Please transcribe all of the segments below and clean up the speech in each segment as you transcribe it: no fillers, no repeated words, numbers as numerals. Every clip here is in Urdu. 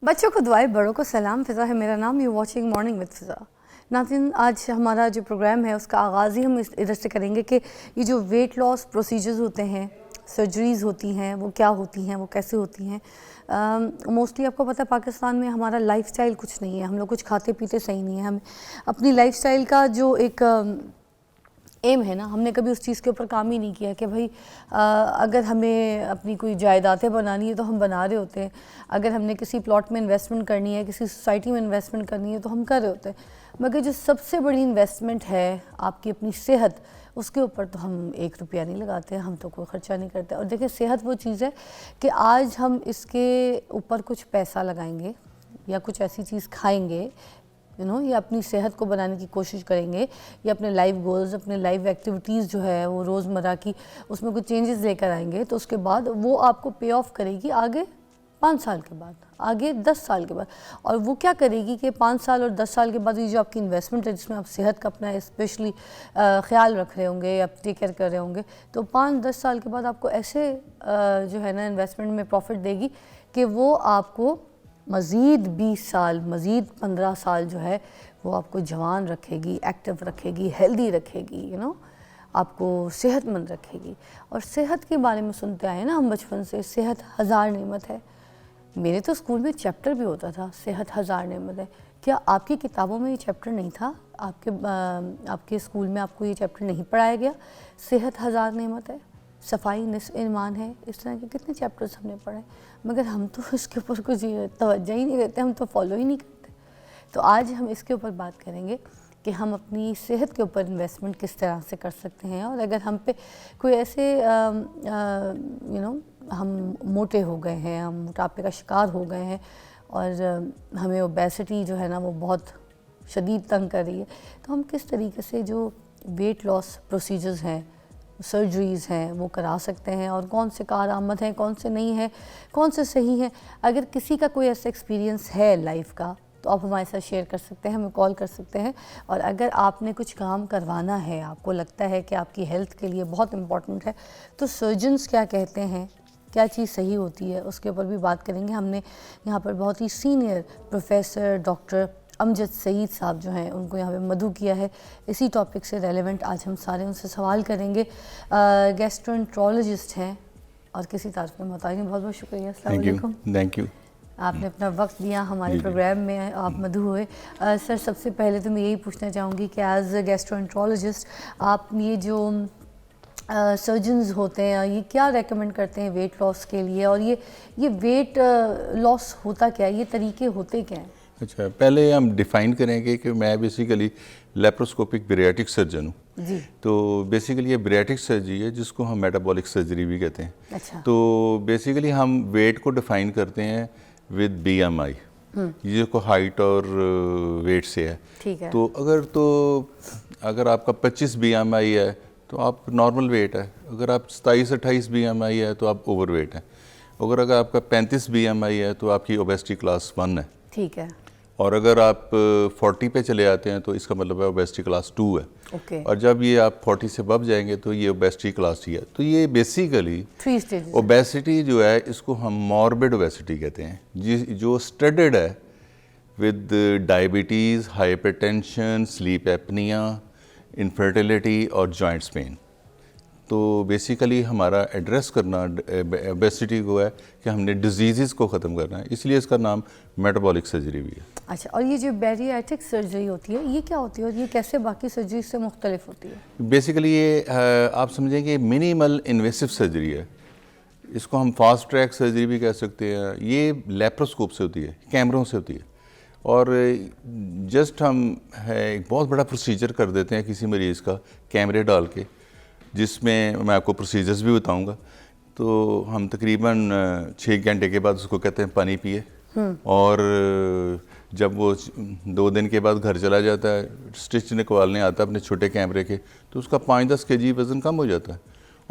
بچوں کو دعائیں، بڑوں کو سلام. فضا ہے میرا نام. یو واچنگ مارننگ وتھ فضا. ناظرین، آج ہمارا جو پروگرام ہے اس کا آغاز ہی ہم ادھر سے کریں گے کہ یہ جو ویٹ لاس پروسیجرز ہوتے ہیں، سرجریز ہوتی ہیں، وہ کیا ہوتی ہیں، وہ کیسے ہوتی ہیں. موسٹلی آپ کو پتہ ہے پاکستان میں ہمارا لائف سٹائل کچھ نہیں ہے. ہم لوگ کچھ کھاتے پیتے صحیح نہیں ہیں. ہم اپنی لائف سٹائل کا جو ایک ایم ہے نا، ہم نے کبھی اس چیز کے اوپر کام ہی نہیں کیا کہ بھائی اگر ہمیں اپنی کوئی جائیدادیں بنانی ہے تو ہم بنا رہے ہوتے ہیں. اگر ہم نے کسی پلاٹ میں انویسٹمنٹ کرنی ہے، کسی سوسائٹی میں انویسٹمنٹ کرنی ہے تو ہم کر رہے ہوتے ہیں. مگر جو سب سے بڑی انویسٹمنٹ ہے آپ کی اپنی صحت، اس کے اوپر تو ہم 1 روپیہ نہیں لگاتے، ہم تو کوئی خرچہ نہیں کرتے. اور دیکھیں، صحت وہ چیز ہے کہ آج ہم اس کے اوپر کچھ پیسہ لگائیں گے یا کچھ ایسی چیز کھائیں گے یا اپنی صحت کو بنانے کی کوشش کریں گے، یا اپنے لائف گولز، اپنے لائف ایکٹیویٹیز جو ہے وہ روزمرہ کی اس میں کچھ چینجز لے کر آئیں گے، تو اس کے بعد وہ آپ کو پے آف کرے گی آگے 5 سال کے بعد، آگے 10 سال کے بعد. اور وہ کیا کرے گی کہ 5 سال اور 10 سال کے بعد یہ جو آپ کی انویسٹمنٹ ہے، جس میں آپ صحت کا اپنا اسپیشلی خیال رکھ رہے ہوں گے یا ٹیک کیئر کر رہے ہوں گے، تو 5-10 سال کے بعد آپ کو ایسے جو ہے نا انویسٹمنٹ میں پروفٹ دے گی کہ وہ آپ کو مزید 20 سال، مزید 15 سال جو ہے وہ آپ کو جوان رکھے گی، ایکٹیو رکھے گی، ہیلدی رکھے گی، آپ کو صحت مند رکھے گی. اور صحت کے بارے میں سنتے آئے نا ہم بچپن سے، صحت 1000 نعمت ہے. میرے تو اسکول میں چیپٹر بھی ہوتا تھا، صحت 1000 نعمت ہے. کیا آپ کی کتابوں میں یہ چیپٹر نہیں تھا؟ آپ کے اسکول میں آپ کو یہ چیپٹر نہیں پڑھایا گیا؟ صحت 1000 نعمت ہے، صفائی نصف ایمان ہے. اس طرح کے کتنے چیپٹرز ہم نے پڑھے، مگر ہم تو اس کے اوپر کچھ توجہ ہی نہیں دیتے، ہم تو فالو ہی نہیں کرتے. تو آج ہم اس کے اوپر بات کریں گے کہ ہم اپنی صحت کے اوپر انویسٹمنٹ کس طرح سے کر سکتے ہیں. اور اگر ہم پہ کوئی ایسے ہم موٹے ہو گئے ہیں، ہم موٹاپے کا شکار ہو گئے ہیں اور ہمیں اوبیسٹی جو ہے نا وہ بہت شدید تنگ کر رہی ہے، تو ہم کس طریقے سے جو ویٹ لاس پروسیجرز ہیں، سرجریز ہیں، وہ کرا سکتے ہیں، اور کون سے کارآمد ہیں، کون سے نہیں ہیں، کون سے صحیح ہیں. اگر کسی کا کوئی ایسا ایکسپیرینس ہے لائف کا تو آپ ہمارے ساتھ شیئر کر سکتے ہیں، ہمیں کال کر سکتے ہیں. اور اگر آپ نے کچھ کام کروانا ہے، آپ کو لگتا ہے کہ آپ کی ہیلتھ کے لیے بہت امپورٹنٹ ہے، تو سرجنز کیا کہتے ہیں، کیا چیز صحیح ہوتی ہے، اس کے اوپر بھی بات کریں گے. ہم نے یہاں پر بہت ہی سینئر پروفیسر ڈاکٹر امجد سعید صاحب جو ہیں ان کو یہاں پہ مدعو کیا ہے. اسی ٹاپک سے ریلیونٹ آج ہم سارے ان سے سوال کریں گے. گیسٹرونٹرولوجسٹ ہیں اور کسی طرف میں محتاج. بہت بہت شکریہ. السلام علیکم. Thank you. آپ نے اپنا وقت دیا ہمارے پروگرام میں، آپ مدعو ہوئے. سر، سب سے پہلے تو میں یہی پوچھنا چاہوں گی کہ ایز اے گیسٹرونٹرولوجسٹ آپ یہ جو سرجنز ہوتے ہیں یہ کیا ریکمنڈ کرتے ہیں ویٹ لاس کے لیے، اور یہ ویٹ لاس ہوتا کیا ہے، یہ طریقے ہوتے کیا ہیں؟ اچھا، پہلے ہم ڈیفائن کریں گے کہ میں بیسیکلی لیپروسکوپک بیریاٹک سرجن ہوں. جی. تو بیسیکلی یہ بیریاٹک سرجری ہے جس کو ہم میٹابولک سرجری بھی کہتے ہیں. اچھا. تو بیسیکلی ہم ویٹ کو ڈیفائن کرتے ہیں ود BMI، یہ کو ہائٹ اور ویٹ سے ہے. ٹھیک ہے. تو اگر آپ کا 25 BMI ہے تو آپ نارمل ویٹ ہے. اگر آپ 27-28 BMI ہے تو آپ اوور ویٹ ہیں. اگر آپ کا 35 BMI ہے تو آپ کی اوبیسٹی کلاس 1 ہے. ٹھیک ہے. اور اگر آپ 40 پہ چلے آتے ہیں تو اس کا مطلب ہے اوبیسٹی کلاس 2 ہے. اوکے. اور جب یہ آپ 40 سے ابو جائیں گے تو یہ اوبیسٹی کلاس 3 ہے. تو یہ بیسیکلی 3 اسٹیجز. اوبیسٹی جو ہے اس کو ہم موربڈ اوبیسٹی کہتے ہیں، جو اسٹڈڈ ہے with diabetes, hyper tension, sleep apnoea, infertility اور جوائنٹس پین. تو بیسیکلی ہمارا ایڈریس کرنا اوبیسٹی کو ہے کہ ہم نے ڈیزیزز کو ختم کرنا ہے، اس لیے اس کا نام میٹابولک سرجری بھی ہے. اچھا، اور یہ جو بیریاٹک سرجری ہوتی ہے یہ کیا ہوتی ہے اور یہ کیسے باقی سرجری سے مختلف ہوتی ہے؟ بیسیکلی یہ آپ سمجھیں کہ منیمل انویسو سرجری ہے. اس کو ہم فاسٹ ٹریک سرجری بھی کہہ سکتے ہیں. یہ لیپروسکوپ سے ہوتی ہے، کیمروں سے ہوتی ہے. اور جسٹ ہم ایک بہت بڑا پروسیجر کر دیتے ہیں کسی مریض کا کیمرے ڈال کے، جس میں میں آپ کو پروسیجرز بھی بتاؤں گا. تو ہم تقریباً 6 گھنٹے کے بعد اس کو کہتے ہیں پانی پیے، اور جب وہ 2 دن کے بعد گھر چلا جاتا ہے، اسٹچ نکالنے آتا ہے اپنے چھوٹے کیمرے کے، تو اس کا 5-10 kg وزن کم ہو جاتا ہے،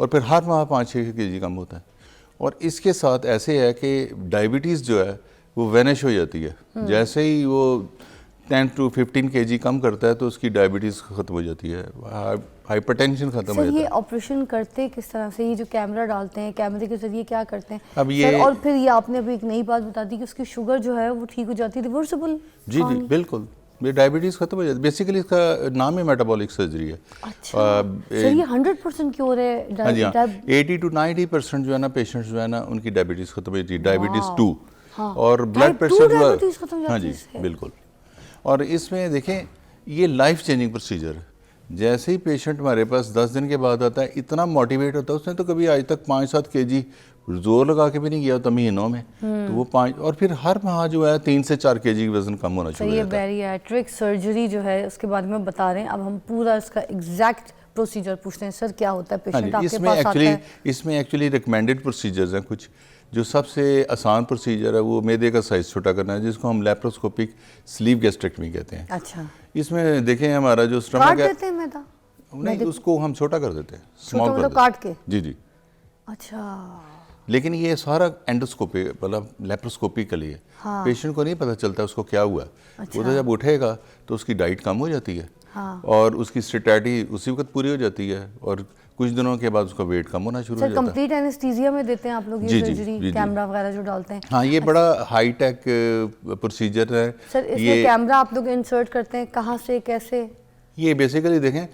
اور پھر ہر ماہ 5-6 kg کم ہوتا ہے. اور اس کے ساتھ ایسے ہے کہ ڈائبٹیز جو ہے وہ وینش ہو جاتی ہے. جیسے ہی وہ 10 to 15 kg کم کرتا ہے تو اس کی ڈائبٹیز ختم ہو جاتی ہے, ہائپر ٹینشن ختم ہو سر جاتا یہ ہے. آپریشن کرتے کس طرح سے, یہ جو کیمرہ ڈالتے ہیں کیمرے کے ذریعے کیا کرتے ہیں اب یہ سر؟ اور پھر یہ آپ نے ابھی ایک نئی بات بتا دی کہ اس کی شوگر جو ہے وہ ٹھیک ہو جاتی ہے, ریورسبل. جی جی بالکل, یہ ڈائبٹیز ختم ہو جاتی ہے. بیسیکلی اس کا نام ہی میٹابولک سرجری ہے. اچھا سر یہ 100% کیور ہے؟ ہاں جی ہاں, 80 to 90% جو ہے نا پیشنٹس جو ہے نا ان کی ڈائبٹیز ختم ہو جاتی ہے, ڈائبٹیز 2 اور بلڈ پریشر جو ہے. ہاں جی بالکل. اور اس میں دیکھیں یہ لائف چینجنگ پروسیجر ہے. جیسے ہی پیشنٹ ہمارے پاس 10 دن کے بعد آتا ہے اتنا موٹیویٹ ہوتا ہے, اس نے تو کبھی آج تک 5-7 kg زور لگا کے بھی نہیں کیا ہوتا مہینوں میں, تو وہ 5 اور پھر ہر ماہ جو ہے 3 سے 4 kg وزن کم ہونا شروع ہو یہ جاتا ہے. بیریاٹرک سرجری جو ہے اس کے بارے میں بتا رہے ہیں, اب ہم پورا اس کا ایگزیکٹ پروسیجر پوچھتے ہیں. سر کیا ہوتا ہے پیشنٹ آپ کے پاس آتا ہے؟ اس میں ایکچولی ریکمینڈڈ پروسیجرز ہیں کچھ. جو سب سے آسان پروسیجر ہے وہ میدے کا سائز چھوٹا کرنا ہے, جس کو ہم لیپروسکوپک سلیو گیسٹریکٹمی کہتے ہیں. اچھا اس میں دیکھیں ہمارا جو کاٹ اسٹمک ہے, دیتے ہیں میدا؟ نہیں اس کو ہم چھوٹا کر دیتے ہیں, چھوٹا اسمال کر مطلب دیتے ہیں. کاٹ کے؟ جی جی. اچھا لیکن یہ سارا اینڈوسکوپی مطلب لیپروسکوپی کے لیے پیشنٹ کو نہیں پتہ چلتا اس کو کیا ہوا ہے. وہ تو جب اٹھے گا تو اس کی ڈائٹ کم ہو جاتی ہے اور اس کی سٹیٹی اسی وقت پوری ہو جاتی ہے, اور کچھ دنوں کے بعد اس کا ویٹ کم ہونا شروع ہو سر جاتا ہے. کمپلیٹ اینستھیزیا میں دیتے ہیں آپ لوگ یہ سرجری, کیمرہ وغیرہ جو ڈالتے ہیں؟ ہاں یہ بڑا ہائی ٹیک پروسیجر ہے. سر اس میں کیمرہ آپ لوگ انسرٹ کرتے ہیں کہاں سے کیسے؟ یہ بیسیکلی دیکھیں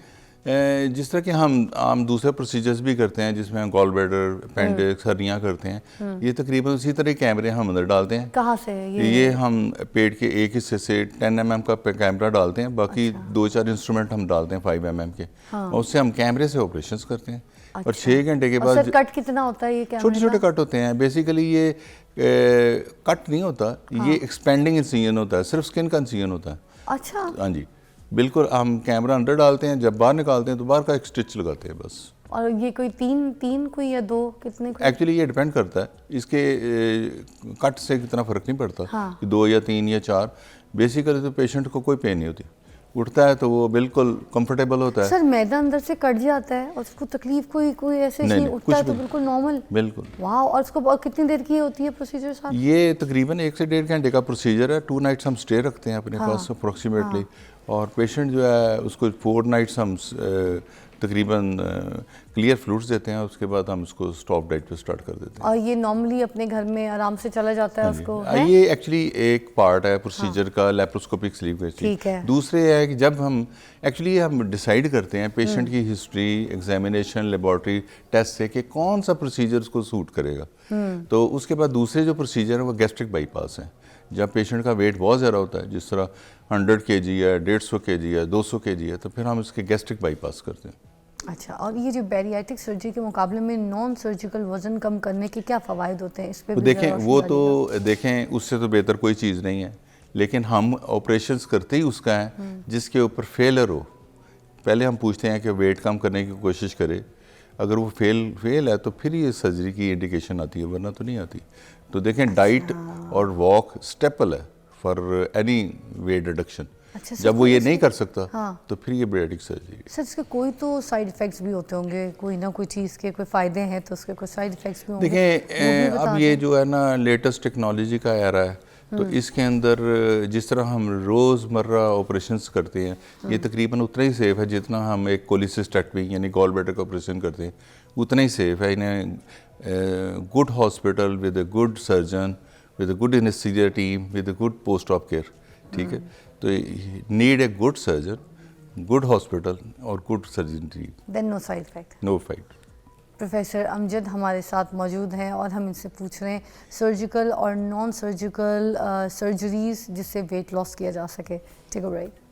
جس طرح کہ ہم عام دوسرے پروسیجرز بھی کرتے ہیں جس میں ہم گال بلیڈر, اپینڈکس, ہرنیاں کرتے ہیں, یہ تقریباً اسی طرح کیمرے ہم اندر ڈالتے ہیں. کہاں سے؟ یہ ہم پیٹ کے ایک حصے سے 10 mm کا کیمرہ ڈالتے ہیں, باقی 2-4 انسٹرومنٹ ہم ڈالتے ہیں 5 mm کے, اور اس سے ہم کیمرے سے آپریشنز کرتے ہیں. اور 6 گھنٹے کے بعد سر کٹ کتنا ہوتا ہے یہ کیمرے؟ چھوٹے چھوٹے کٹ ہوتے ہیں. بیسیکلی یہ کٹ نہیں ہوتا, یہ ایکسپینڈنگ انسیژن ہوتا ہے, صرف اسکن کا انسیژن ہوتا ہے. اچھا ہاں جی بالکل. ہم کیمرہ اندر ڈالتے ہیں, جب باہر نکالتے ہیں تو باہر کا ایک اسٹچ لگاتے ہیں بس. اور یہ کوئی تین کوئی یا 2 کتنے کوئی؟ ایکچولی یہ ڈیپینڈ کرتا ہے, اس کے کٹ سے کتنا فرق نہیں پڑتا, 2 یا 3 یا 4. بیسیکلی تو پیشنٹ کو کوئی پین نہیں ہوتی, اٹھتا ہے تو وہ بالکل کمفرٹیبل ہوتا ہے. سر میدا اندر سے کٹ جاتا ہے اور اس کو تکلیف کوئی ایسے نہیں اٹھتا ہے تو بالکل نارمل؟ بالکل. واو. اور اس کو کتنی دیر کی ہوتی ہے پروسیجر صاحب؟ یہ تقریباً 1 سے 1.5 گھنٹے کا پروسیجر ہے. 2 نائٹس ہم اسٹے رکھتے ہیں اپنے پاس اپروکسیمیٹلی, اور پیشنٹ جو ہے اس کو 4 نائٹس ہم تقریباً کلیئر فلوڈس دیتے ہیں, اس کے بعد ہم اس کو اسٹاپ ڈائٹ پہ اسٹارٹ کر دیتے ہیں. اور یہ نارملی اپنے گھر میں آرام سے چلا جاتا ہے اس کو؟ یہ ایکچولی ایک پارٹ ہے پروسیجر کا, لیپروسکوپک سلیو گیسٹریکٹمی. دوسرے ہے کہ جب ہم ایکچولی ہم ڈیسائیڈ کرتے ہیں پیشنٹ کی ہسٹری, ایگزامینیشن, لیبارٹری ٹیسٹ سے کہ کون سا پروسیجر اس کو سوٹ کرے گا, تو اس کے بعد دوسرے جو پروسیجر ہیں وہ گیسٹرک بائی پاس ہیں. جب پیشنٹ کا ویٹ بہت زیادہ ہوتا ہے, جس طرح 100 kg ہے, 150 kg ہے, 200 kg ہے, تو پھر ہم اس کے گیسٹرک بائی پاس کرتے ہیں. اچھا. اور یہ جو بیریاٹرک سرجری کے مقابلے میں نان سرجیکل وزن کم کرنے کے کیا فوائد ہوتے ہیں, اس پہ دیکھیں وہ تو دیکھیں اس سے تو بہتر کوئی چیز نہیں ہے, لیکن ہم آپریشنز کرتے ہی اس کا ہیں جس کے اوپر فیلر ہو. پہلے ہم پوچھتے ہیں کہ ویٹ کم کرنے کی کوشش کرے, اگر وہ فیل ہے تو پھر یہ سرجری کی انڈیکیشن آتی ہے, ورنہ تو نہیں آتی. تو دیکھیں ڈائٹ اور واک اسٹیپل ہے فار اینی ویٹ ریڈکشن. جب وہ یہ نہیں کر سکتا تو پھر یہ بیریاٹرک سرجری. سر اس کے کوئی تو سائیڈ ایفیکٹس بھی ہوتے ہوں گے, کوئی نہ کوئی چیز کے کوئی فائدے ہیں تو اس کے کوئی سائیڈ ایفیکٹس بھی ہوں گے. دیکھیں اب یہ جو ہے نا لیٹسٹ ٹیکنالوجی کا ایرا ہے, تو اس کے اندر جس طرح ہم روز مرہ آپریشنز کرتے ہیں یہ تقریباً اتنا ہی سیف ہے جتنا ہم ایک کولیسسٹیکٹمی یعنی گال بلیڈر کا آپریشن کرتے ہیں, اتنا ہی سیف ہے. انہیں good hospital with a good surgeon, with a good anaesthesia team, with a good post op care, ٹھیک ہے. تو need a good surgeon, good hospital اور good surgeon team, then no side effect. No fight. Professor Amjad ہمارے ساتھ موجود ہیں اور ہم ان سے پوچھ رہے ہیں سرجیکل اور نان سرجیکل سرجریز جس سے ویٹ لاس کیا جا سکے. Take a break.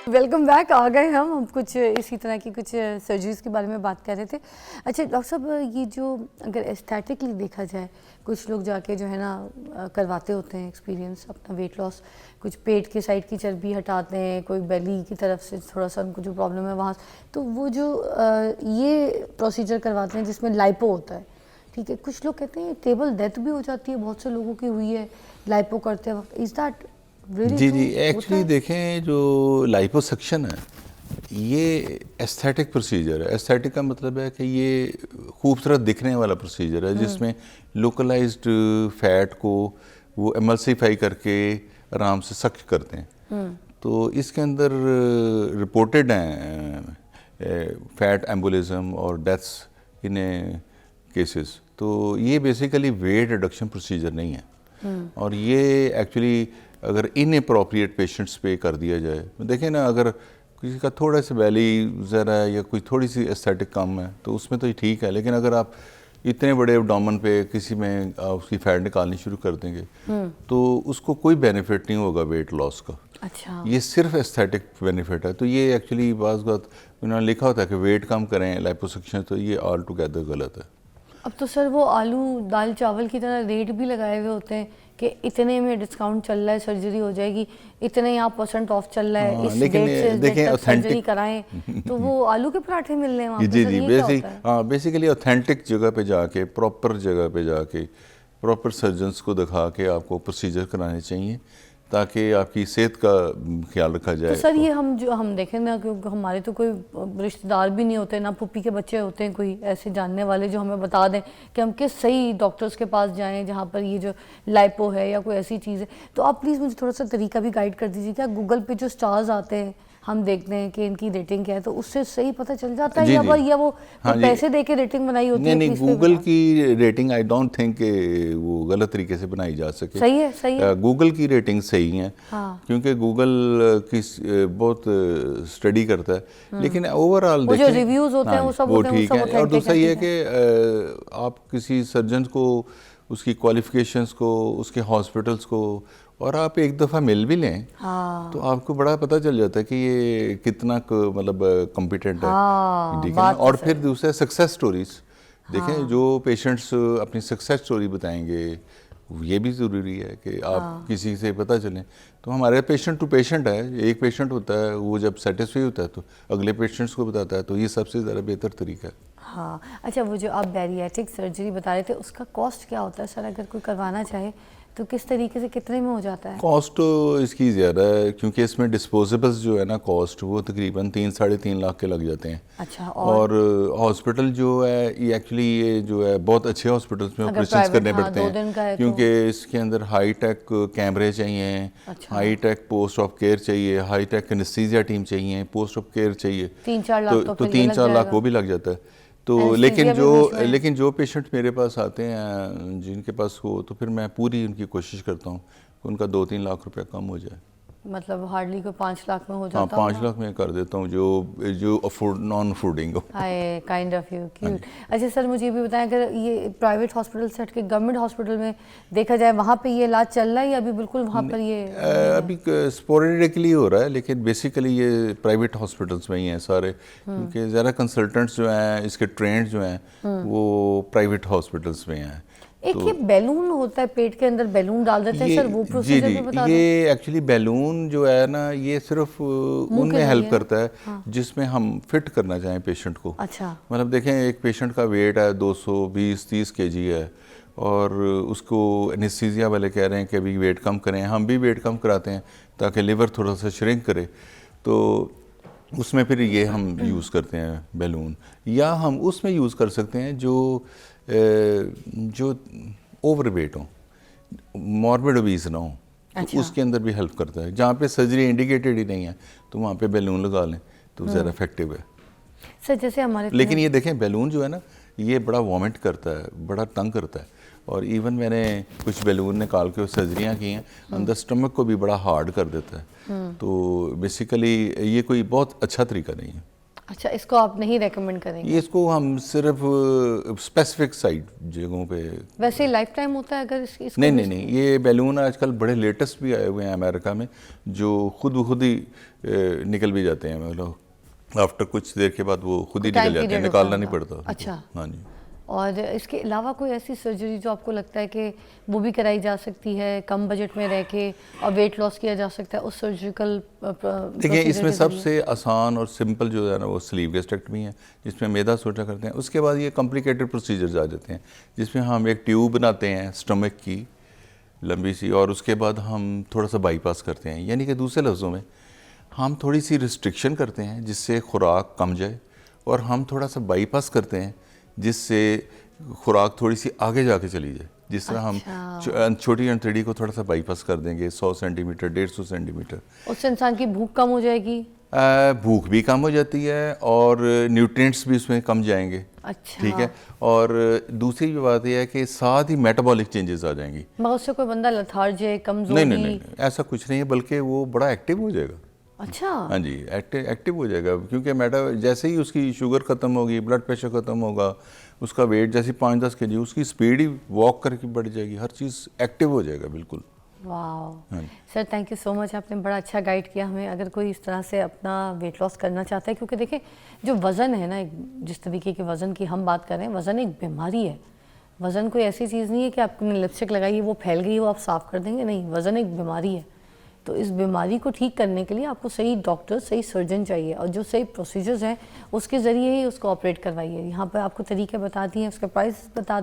Welcome back. آ گئے ہم کچھ اسی طرح کی کچھ سرجریز کے بارے میں بات کر رہے تھے. اچھا ڈاکٹر صاحب, یہ جو اگر ایستھیٹکلی دیکھا جائے, کچھ لوگ جا کے جو ہے نا کرواتے ہوتے ہیں ایکسپیرینس اپنا ویٹ لاس, کچھ پیٹ کی سائڈ کی چربی ہٹاتے ہیں, کوئی بیلی کی طرف سے تھوڑا سا ان کو جو پرابلم ہے وہاں, تو وہ جو یہ پروسیجر کرواتے ہیں جس میں لائپو ہوتا ہے, ٹھیک ہے, کچھ لوگ کہتے ہیں ٹیبل ڈیتھ بھی ہو جاتی ہے, بہت سے لوگوں کی ہوئی ہے لائپو کرتے وقت. از دیٹ جی ایکچولی دیکھیں جو لائپوسکشن ہے یہ ایستھیٹک پروسیجر ہے. ایستھیٹک کا مطلب ہے کہ یہ خوبصورت دکھنے والا پروسیجر ہے جس میں لوکلائزڈ فیٹ کو وہ ایملسیفائی کر کے آرام سے سخت کرتے ہیں. تو اس کے اندر رپورٹڈ ہیں فیٹ ایمبولزم اور ڈیتھس ان کیسز. تو یہ بیسیکلی ویٹ ریڈکشن پروسیجر نہیں ہے, اور یہ ایکچولی اگر ان اپروپریٹ پیشنٹس پہ کر دیا جائے, دیکھیں نا, اگر کسی کا تھوڑا سا بیلی ذرا ہے یا کوئی تھوڑی سی ایستھیٹک کم ہے تو اس میں تو یہ ٹھیک ہے, لیکن اگر آپ اتنے بڑے ابڈومن پہ کسی میں اس کی فیٹ نکالنی شروع کر دیں گے تو اس کو کوئی بینیفٹ نہیں ہوگا ویٹ لاس کا. اچھا, یہ صرف ایستھیٹک بینیفٹ ہے. تو یہ ایکچولی بعض اوقات انہوں نے لکھا ہوتا ہے کہ ویٹ کم کریں لائپوسکشن, تو یہ آل ٹوگیدر غلط ہے. اب تو سر وہ آلو دال چاول کی طرح ریٹ بھی لگائے ہوئے ہوتے ہیں کہ اتنے میں ڈسکاؤنٹ چل رہا ہے, سرجری ہو جائے گی, اتنے یہاں % آف چل رہا ہے, اس ڈیٹ سے اس ڈیٹ تک سرجری کرائیں. تو وہ آلو کے پراٹھے مل رہے ہیں وہاں پہ. جی ہاں, بیسیکلی اوتھینٹک جگہ پہ جا کے, پراپر جگہ پہ جا کے, پراپر سرجنس کو دکھا کے آپ کو پروسیجر کرانے چاہیے تاکہ آپ کی صحت کا خیال رکھا جائے. تو سر یہ ہم دیکھیں نا, کیونکہ ہمارے تو کوئی رشتہ دار بھی نہیں ہوتے, نہ پھوپھی کے بچے ہوتے ہیں کوئی ایسے جاننے والے جو ہمیں بتا دیں کہ ہم کس صحیح ڈاکٹرز کے پاس جائیں جہاں پر یہ جو لائپو ہے یا کوئی ایسی چیز ہے. تو آپ پلیز مجھے تھوڑا سا طریقہ بھی گائیڈ کر دیجیے. کیا گوگل پہ جو سٹارز آتے ہیں ہم دیکھتے ہیں کہ ان کی ریٹنگ کیا ہے, تو اس سے صحیح پتہ چل جاتا ہے یا وہ پیسے دے کے ریٹنگ بنائی ہوتی ہے؟ نہیں, گوگل کی ریٹنگ آئی ڈونٹ تھنک کہ وہ غلط طریقے سے بنائی جا سکے. صحیح ہے. گوگل کی ریٹنگ صحیح ہیں کیونکہ گوگل کی بہت اسٹڈی کرتا ہے, لیکن اوور آل جو ریویوز ہوتے ہیں وہ سب ٹھیک ہے. اور دوسرا یہ ہے کہ آپ کسی سرجن کو, اس کی کوالیفیکیشنز کو, اس کے ہاسپٹلس کو, اور آپ ایک دفعہ مل بھی لیں تو آپ کو بڑا پتہ چل جاتا ہے کہ یہ کتنا مطلب کمپیٹنٹ ہے. ٹھیک ہے نا. اور پھر دوسرا سکسیس سٹوریز دیکھیں, جو پیشنٹس اپنی سکسیس سٹوری بتائیں گے یہ بھی ضروری ہے کہ آپ کسی سے پتہ چلیں. تو ہمارے پیشنٹ ٹو پیشنٹ ہے, ایک پیشنٹ ہوتا ہے وہ جب سیٹسفائی ہوتا ہے تو اگلے پیشنٹس کو بتاتا ہے, تو یہ سب سے زیادہ بہتر طریقہ ہے. ہاں اچھا, وہ جو آپ بیریٹک سرجری بتا رہے تھے اس کا کاسٹ کیا ہوتا ہے سر؟ اگر کوئی کروانا چاہے تو کس طریقے سے کتنے میں ہو جاتا ہے؟ کاسٹ اس کی زیادہ ہے کیونکہ اس میں ڈسپوزیبلز جو ہے نا کاسٹ وہ تقریباً 3-3.5 لاکھ کے لگ جاتے ہیں. اچھا, اور ہاسپٹل جو ہے یہ ایکچولی یہ جو ہے بہت اچھے ہاسپٹلس میں آپریشنس کرنے پڑتے ہیں کیونکہ اس کے اندر ہائی ٹیک کیمرے چاہیے, high tech post of care چاہیے, ہائی ٹیک انستھیزیا ٹیم چاہیے, پوسٹ آف کیئر چاہیے, 3-4 لاکھ وہ بھی لگ جاتا ہے. تو لیکن جو پیشنٹ میرے پاس آتے ہیں جن کے پاس ہو, تو پھر میں پوری ان کی کوشش کرتا ہوں کہ ان کا 2-3 لاکھ روپے کم ہو جائے. مطلب ہارڈلی کو 5 لاکھ میں ہو جاتا. ہاں 5 لاکھ میں کر دیتا ہوں جو نان افورڈنگ ہو. Kind of you cute. اچھا سر مجھے یہ بھی بتائیں, اگر یہ پرائیویٹ ہاسپٹل سے ہٹ کے گورنمنٹ ہاسپٹل میں دیکھا جائے وہاں پہ یہ علاج چل رہا ہے یا ابھی بالکل وہاں پر یہ ابھی اسپوریڈکلی ہو رہا ہے, لیکن بیسیکلی یہ پرائیویٹ ہاسپٹلس میں ہی ہیں سارے, کیونکہ زیادہ کنسلٹنٹس جو ہیں اس کے ٹرینڈ جو ہیں وہ پرائیویٹ ہاسپٹلس میں ہیں. ایک یہ بیلون ہوتا ہے پیٹ کے اندر, بیلون ڈال دیتے ہیں سر, وہ پروسیجر بھی بتا دیں. یہ ایکچولی بیلون جو ہے نا یہ صرف ان میں ہیلپ کرتا ہے جس میں ہم فٹ کرنا چاہیں پیشنٹ کو. اچھا, مطلب دیکھیں ایک پیشنٹ کا ویٹ ہے 220-30 kg ہے اور اس کو انستھیزیا والے کہہ رہے ہیں کہ ابھی ویٹ کم کریں, ہم بھی ویٹ کم کراتے ہیں تاکہ لیور تھوڑا سا شرنک کرے, تو اس میں پھر یہ ہم یوز کرتے ہیں بیلون. یا ہم اس میں یوز کر سکتے ہیں جو اوور ویٹ ہوں, ماربڈ اوبیز نہ ہوں, تو اس کے اندر بھی ہیلپ کرتا ہے. جہاں پہ سرجری انڈیکیٹڈ ہی نہیں ہے تو وہاں پہ بیلون لگا لیں تو زیادہ افیکٹو ہے. سر جیسے ہمارے لیکن یہ دیکھیں بیلون جو ہے نا یہ بڑا وامٹ کرتا ہے, بڑا تنگ کرتا ہے, اور ایون میں نے کچھ بیلون نکال کے سرجریاں کی ہیں, اندر اسٹمک کو بھی بڑا ہارڈ کر دیتا ہے. تو بیسیکلی یہ کوئی بہت اچھا طریقہ نہیں ہے. اچھا, اس کو آپ نہیں ریکمینڈ کریں گے؟ یہ اس کو ہم صرف اسپیسیفک سائٹ جگہوں پہ. ویسے لائف ٹائم ہوتا ہے اگر اس نہیں, یہ بیلون آج کل بڑے لیٹسٹ بھی آئے ہوئے ہیں امریکہ میں جو خود بخود ہی نکل بھی جاتے ہیں, مطلب آفٹر کچھ دیر کے بعد وہ خود ہی نکل جاتے ہیں, نکالنا نہیں پڑتا. اچھا, ہاں جی. اور اس کے علاوہ کوئی ایسی سرجری جو آپ کو لگتا ہے کہ وہ بھی کرائی جا سکتی ہے کم بجٹ میں رہ کے اور ویٹ لاس کیا جا سکتا ہے اس سرجیکل؟ دیکھیں اس میں سب سے آسان اور سمپل جو ہے نا وہ سلیو گیسٹریکٹمی ہے جس میں میدا سوچا کرتے ہیں. اس کے بعد یہ کمپلیکیٹڈ پروسیجرز آ جاتے ہیں جس میں ہم ایک ٹیوب بناتے ہیں اسٹمک کی لمبی سی, اور اس کے بعد ہم تھوڑا سا بائی پاس کرتے ہیں. یعنی کہ دوسرے لفظوں میں ہم تھوڑی سی ریسٹرکشن کرتے ہیں جس سے خوراک کم جائے, اور ہم تھوڑا سا بائی پاس کرتے ہیں جس سے خوراک تھوڑی سی آگے جا کے چلی جائے. جس طرح ہم چھوٹی انتڑی کو تھوڑا سا بائی پاس کر دیں گے 100 سینٹی میٹر 150 سینٹی میٹر, اس سے انسان کی بھوک کم ہو جائے گی, بھوک بھی کم ہو جاتی ہے اور نیوٹرینٹس بھی اس میں کم جائیں گے. اچھا ٹھیک ہے, اور دوسری بات یہ ہے کہ ساتھ ہی میٹابولک چینجز آ جائیں گی. مگر اس سے کوئی بندہ لتھارجک کمزوری؟ نہیں, ایسا کچھ نہیں ہے, بلکہ وہ بڑا ایکٹیو ہو جائے گا. اچھا ہاں جی, ایکٹیو ہو جائے گا, کیونکہ جیسے ہی اس کی شوگر ختم ہوگی, بلڈ پریشر ختم ہوگا, اس کا ویٹ جیسے 5-10 kg, اس کی سپیڈ ہی واک کر کے بڑھ جائے گی, ہر چیز ایکٹیو ہو جائے گا بالکل. واو سر, تھینک یو سو مچ, آپ نے بڑا اچھا گائیڈ کیا ہمیں. اگر کوئی اس طرح سے اپنا ویٹ لاس کرنا چاہتا ہے, کیونکہ دیکھیں جو وزن ہے نا, جس طریقے کے وزن کی ہم بات کر رہے ہیں, وزن ایک بیماری ہے. وزن کوئی ایسی چیز نہیں ہے کہ آپ نے لپسٹک لگائی ہے وہ پھیل گئی وہ آپ صاف کر دیں گے, نہیں, وزن ایک بیماری ہے. تو اس بیماری کو ٹھیک کرنے کے لیے آپ کو صحیح ڈاکٹر, صحیح سرجن چاہیے, اور جو صحیح پروسیجرز ہیں اس کے ذریعے ہی اس کو آپریٹ کروائیے. یہاں پر آپ کو طریقے بتا دیے ہیں, اس کا پرائس بتا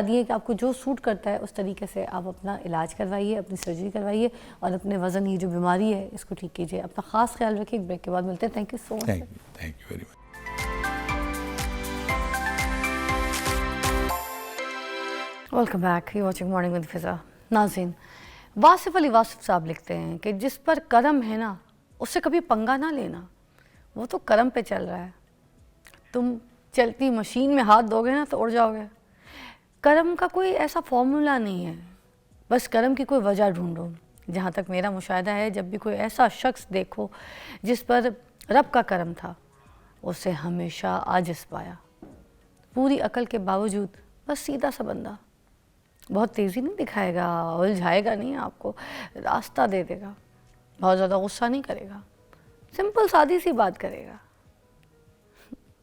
دیے کہ آپ کو جو سوٹ کرتا ہے اس طریقے سے آپ اپنا علاج کروائیے, اپنی سرجری کروائیے, اور اپنے وزن یہ جو بیماری ہے اس کو ٹھیک کیجیے. اپنا خاص خیال رکھیے. ایک بریک کے بعد ملتے ہیں. Thank you so much. Thank you very much. Welcome back, you watching morning with فضا. ناظرین, واصف علی واصف صاحب لکھتے ہیں کہ جس پر کرم ہے نا اس سے کبھی پنگا نہ لینا, وہ تو کرم پہ چل رہا ہے. تم چلتی مشین میں ہاتھ دو گے نا تو اڑ جاؤ گے. کرم کا کوئی ایسا فارمولا نہیں ہے, بس کرم کی کوئی وجہ ڈھونڈو. جہاں تک میرا مشاہدہ ہے, جب بھی کوئی ایسا شخص دیکھو جس پر رب کا کرم تھا, اسے ہمیشہ عاجز پایا. پوری عقل کے باوجود بس سیدھا سا بندہ, بہت تیزی نہیں دکھائے گا, الجھائے گا نہیں, آپ کو راستہ دے دے گا, بہت زیادہ غصہ نہیں کرے گا, سمپل سادی سی بات کرے گا.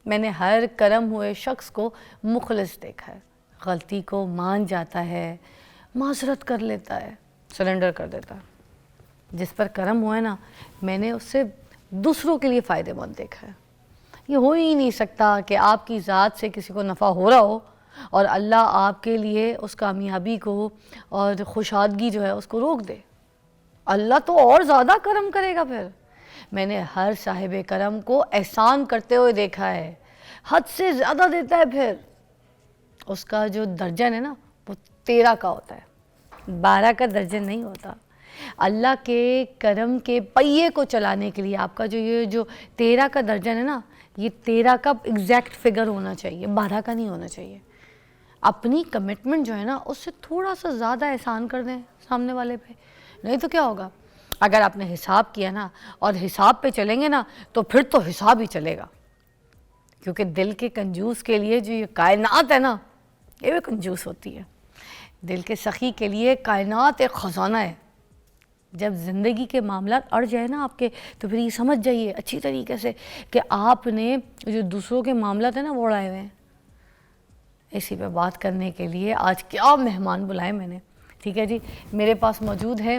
میں نے ہر کرم ہوئے شخص کو مخلص دیکھا ہے. غلطی کو مان جاتا ہے, معذرت کر لیتا ہے, سرنڈر کر دیتا ہے. جس پر کرم ہوا ہے نا, میں نے اس سے دوسروں کے لیے فائدہ مند دیکھا ہے. یہ ہو ہی نہیں سکتا کہ آپ کی ذات سے کسی کو نفع ہو رہا ہو اور اللہ آپ کے لیے اس کامیابی کو اور خوشحالگی جو ہے اس کو روک دے. اللہ تو اور زیادہ کرم کرے گا. پھر میں نے ہر صاحب کرم کو احسان کرتے ہوئے دیکھا ہے, حد سے زیادہ دیتا ہے. پھر اس کا جو درجن ہے نا وہ 13 کا ہوتا ہے, 12 کا درجن نہیں ہوتا. اللہ کے کرم کے پہیے کو چلانے کے لیے آپ کا جو 13 کا درجن ہے نا, یہ 13 کا ایگزیکٹ فگر ہونا چاہیے, 12 کا نہیں ہونا چاہیے. اپنی کمٹمنٹ جو ہے نا اس سے تھوڑا سا زیادہ احسان کر دیں سامنے والے پہ, نہیں تو کیا ہوگا, اگر آپ نے حساب کیا نا اور حساب پہ چلیں گے نا تو پھر تو حساب ہی چلے گا. کیونکہ دل کے کنجوس کے لیے جو یہ کائنات ہے نا, یہ بھی کنجوس ہوتی ہے. دل کے سخی کے لیے کائنات ایک خزانہ ہے. جب زندگی کے معاملات اڑ جائے نا آپ کے, تو پھر یہ سمجھ جائیے اچھی طریقے سے کہ آپ نے جو دوسروں کے معاملات ہیں نا وہ اڑائے ہوئے ہیں. اسی پہ بات کرنے کے لیے آج کیا مہمان بلائے میں نے. ٹھیک ہے جی, میرے پاس موجود ہے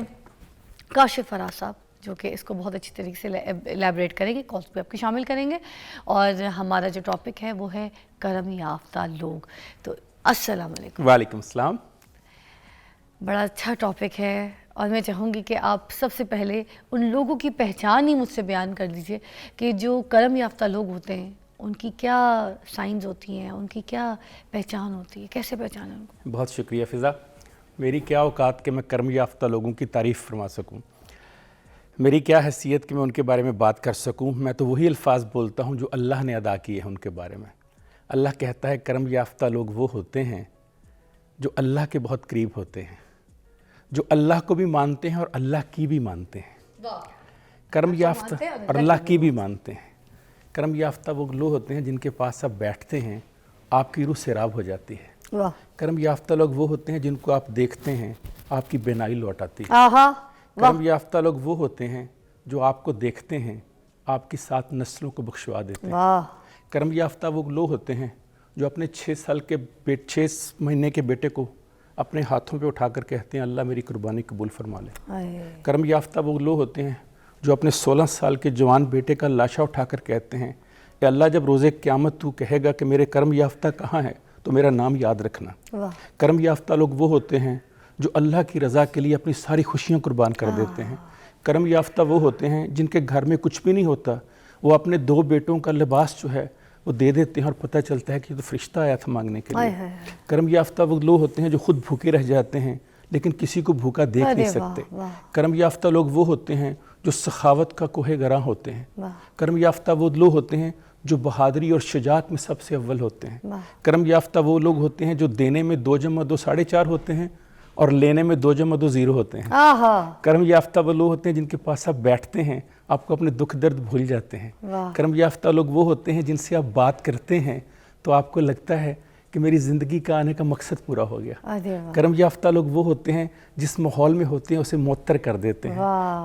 کاشف فراز صاحب, جو کہ اس کو بہت اچھی طریقے سے ایلیبریٹ کریں گے, کالس پہ آپ کی شامل کریں گے. اور ہمارا جو ٹاپک ہے وہ ہے کرم یافتہ لوگ. تو السلام علیکم. وعلیکم السلام. بڑا اچھا ٹاپک ہے, اور میں چاہوں گی کہ آپ سب سے پہلے ان لوگوں کی پہچان ہی مجھ سے بیان کر دیجئے کہ جو کرم یافتہ لوگ ہوتے ہیں ان کی کیا سائنز ہوتی ہیں, ان کی کیا پہچان ہوتی ہے, کیسے پہچانیں ان کو. بہت شکریہ فضا. میری کیا اوقات کہ میں کرم یافتہ لوگوں کی تعریف فرما سکوں, میری کیا حیثیت کہ میں ان کے بارے میں بات کر سکوں. میں تو وہی الفاظ بولتا ہوں جو اللہ نے ادا کیے ہیں ان کے بارے میں. اللہ کہتا ہے کرم یافتہ لوگ وہ ہوتے ہیں جو اللہ کے بہت قریب ہوتے ہیں, جو اللہ کو بھی مانتے ہیں اور اللہ کی بھی مانتے ہیں. کرم یافتہ اور اللہ کی بھی مانتے ہیں. کرم یافتہ وہ لوگ ہوتے ہیں جن کے پاس آپ بیٹھتے ہیں آپ کی روح سیراب ہو جاتی ہے. کرم یافتہ لوگ وہ ہوتے ہیں جن کو آپ دیکھتے ہیں آپ کی بینائی لوٹ آتی ہے. کرم یافتہ لوگ وہ ہوتے ہیں جو آپ کو دیکھتے ہیں آپ کی 7 نسلوں کو بخشوا دیتے ہیں. کرم یافتہ وہ لوگ ہوتے ہیں جو اپنے 6 مہینے کے بیٹے کو اپنے ہاتھوں پہ اٹھا کر کہتے ہیں اللہ میری قربانی قبول فرما لے. کرم یافتہ وہ لوگ ہوتے ہیں جو اپنے 16 سال کے جوان بیٹے کا لاشا اٹھا کر کہتے ہیں کہ اللہ جب روزے قیامت تو کہے گا کہ میرے کرم یافتہ کہاں ہے تو میرا نام یاد رکھنا. کرم یافتہ لوگ وہ ہوتے ہیں جو اللہ کی رضا کے لیے اپنی ساری خوشیاں قربان کر دیتے ہیں. کرم یافتہ وہ ہوتے ہیں جن کے گھر میں کچھ بھی نہیں ہوتا, وہ اپنے 2 بیٹوں کا لباس جو ہے وہ دے دیتے ہیں اور پتہ چلتا ہے کہ یہ تو فرشتہ آیا تھا مانگنے کے لیے. کرم یافتہ وہ لوگ ہوتے ہیں جو خود بھوکے رہ جاتے ہیں لیکن کسی کو بھوکا دیکھ نہیں سکتے. کرم یافتہ لوگ وہ ہوتے ہیں جو سخاوت کا کوہ گراں ہوتے ہیں. کرم یافتہ وہ لوگ ہوتے ہیں جو بہادری اور شجاعت میں سب سے اول ہوتے ہیں. کرم یافتہ وہ لوگ ہوتے ہیں جو دینے میں 2 + 2 4.5 ہوتے ہیں اور لینے میں 2 + 2 0 ہوتے ہیں. کرم یافتہ وہ لوگ ہوتے ہیں جن کے پاس آپ بیٹھتے ہیں آپ کو اپنے دکھ درد بھول جاتے ہیں. کرم یافتہ لوگ وہ ہوتے ہیں جن سے آپ بات کرتے ہیں تو آپ کو لگتا ہے کہ میری زندگی کا آنے کا مقصد پورا ہو گیا. کرم یافتہ لوگ وہ ہوتے ہیں جس ماحول میں ہوتے ہیں اسے معطر کر دیتے ہیں.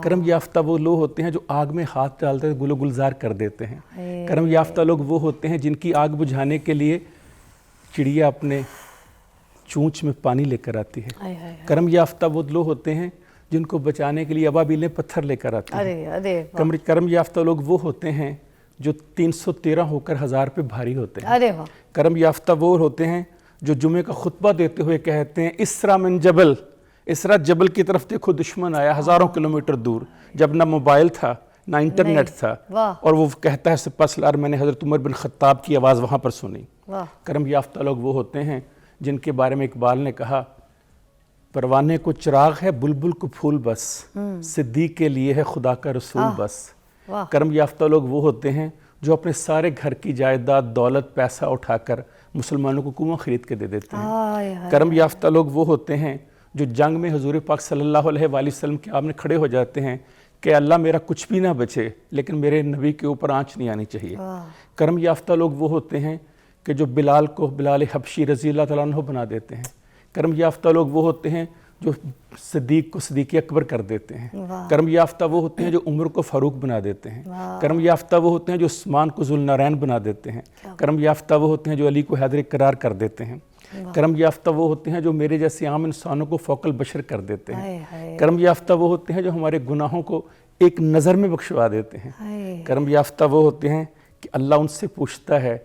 کرم یافتہ وہ لوگ ہوتے ہیں جو آگ میں ہاتھ ڈالتے ہیں گل و گلزار کر دیتے ہیں. کرم یافتہ لوگ وہ ہوتے ہیں جن کی آگ بجھانے کے لیے چڑیا اپنے چونچ میں پانی لے کر آتی ہے. کرم یافتہ وہ لوگ ہوتے ہیں جن کو بچانے کے لیے ابابیلیں پتھر لے کر آتی ہیں. کرم یافتہ لوگ وہ ہوتے ہیں جو 313 ہو کر 1000 پہ بھاری ہوتے ہیں. کرم یافتہ وہ ہوتے ہیں جو جمعے کا خطبہ دیتے ہوئے کہتے ہیں اسرا من جبل, اسرا جبل کی طرف دیکھو دشمن آیا ہزاروں کلومیٹر دور, جب نہ موبائل تھا نہ انٹرنیٹ تھا, اور وہ کہتا ہے سپہ سالار میں نے حضرت عمر بن خطاب کی آواز وہاں پر سنی. کرم یافتہ لوگ وہ ہوتے ہیں جن کے بارے میں اقبال نے کہا پروانے کو چراغ ہے بلبل کو پھول بس, صدیق کے لیے ہے خدا کا رسول بس. کرم یافتہ لوگ وہ ہوتے ہیں جو اپنے سارے گھر کی جائیداد دولت پیسہ اٹھا کر مسلمانوں کو کنواں خرید کے دے دیتے ہیں. کرم یافتہ لوگ وہ ہوتے ہیں جو جنگ میں حضور پاک صلی اللہ علیہ وآلہ وسلم کے سامنے کھڑے ہو جاتے ہیں کہ اللہ میرا کچھ بھی نہ بچے لیکن میرے نبی کے اوپر آنچ نہیں آنی چاہیے. کرم یافتہ لوگ وہ ہوتے ہیں کہ جو بلال کو بلال حبشی رضی اللہ تعالیٰ عنہ بنا دیتے ہیں. کرم یافتہ لوگ وہ ہوتے ہیں جو صدیق کو صدیق اکبر کر دیتے ہیں. کرم یافتہ وہ ہوتے ہیں جو عمر کو فاروق بنا دیتے ہیں. کرم یافتہ وہ ہوتے ہیں جو عثمان کو ذوالنورین بنا دیتے ہیں. کرم یافتہ وہ ہوتے ہیں جو علی کو حیدر قرار کر دیتے ہیں. کرم یافتہ وہ ہوتے ہیں جو میرے جیسے عام انسانوں کو فوق البشر کر دیتے ہیں. کرم یافتہ وہ ہوتے ہیں جو ہمارے گناہوں کو ایک نظر میں بخشوا دیتے ہیں. کرم یافتہ وہ ہوتے ہیں کہ اللہ ان سے پوچھتا ہے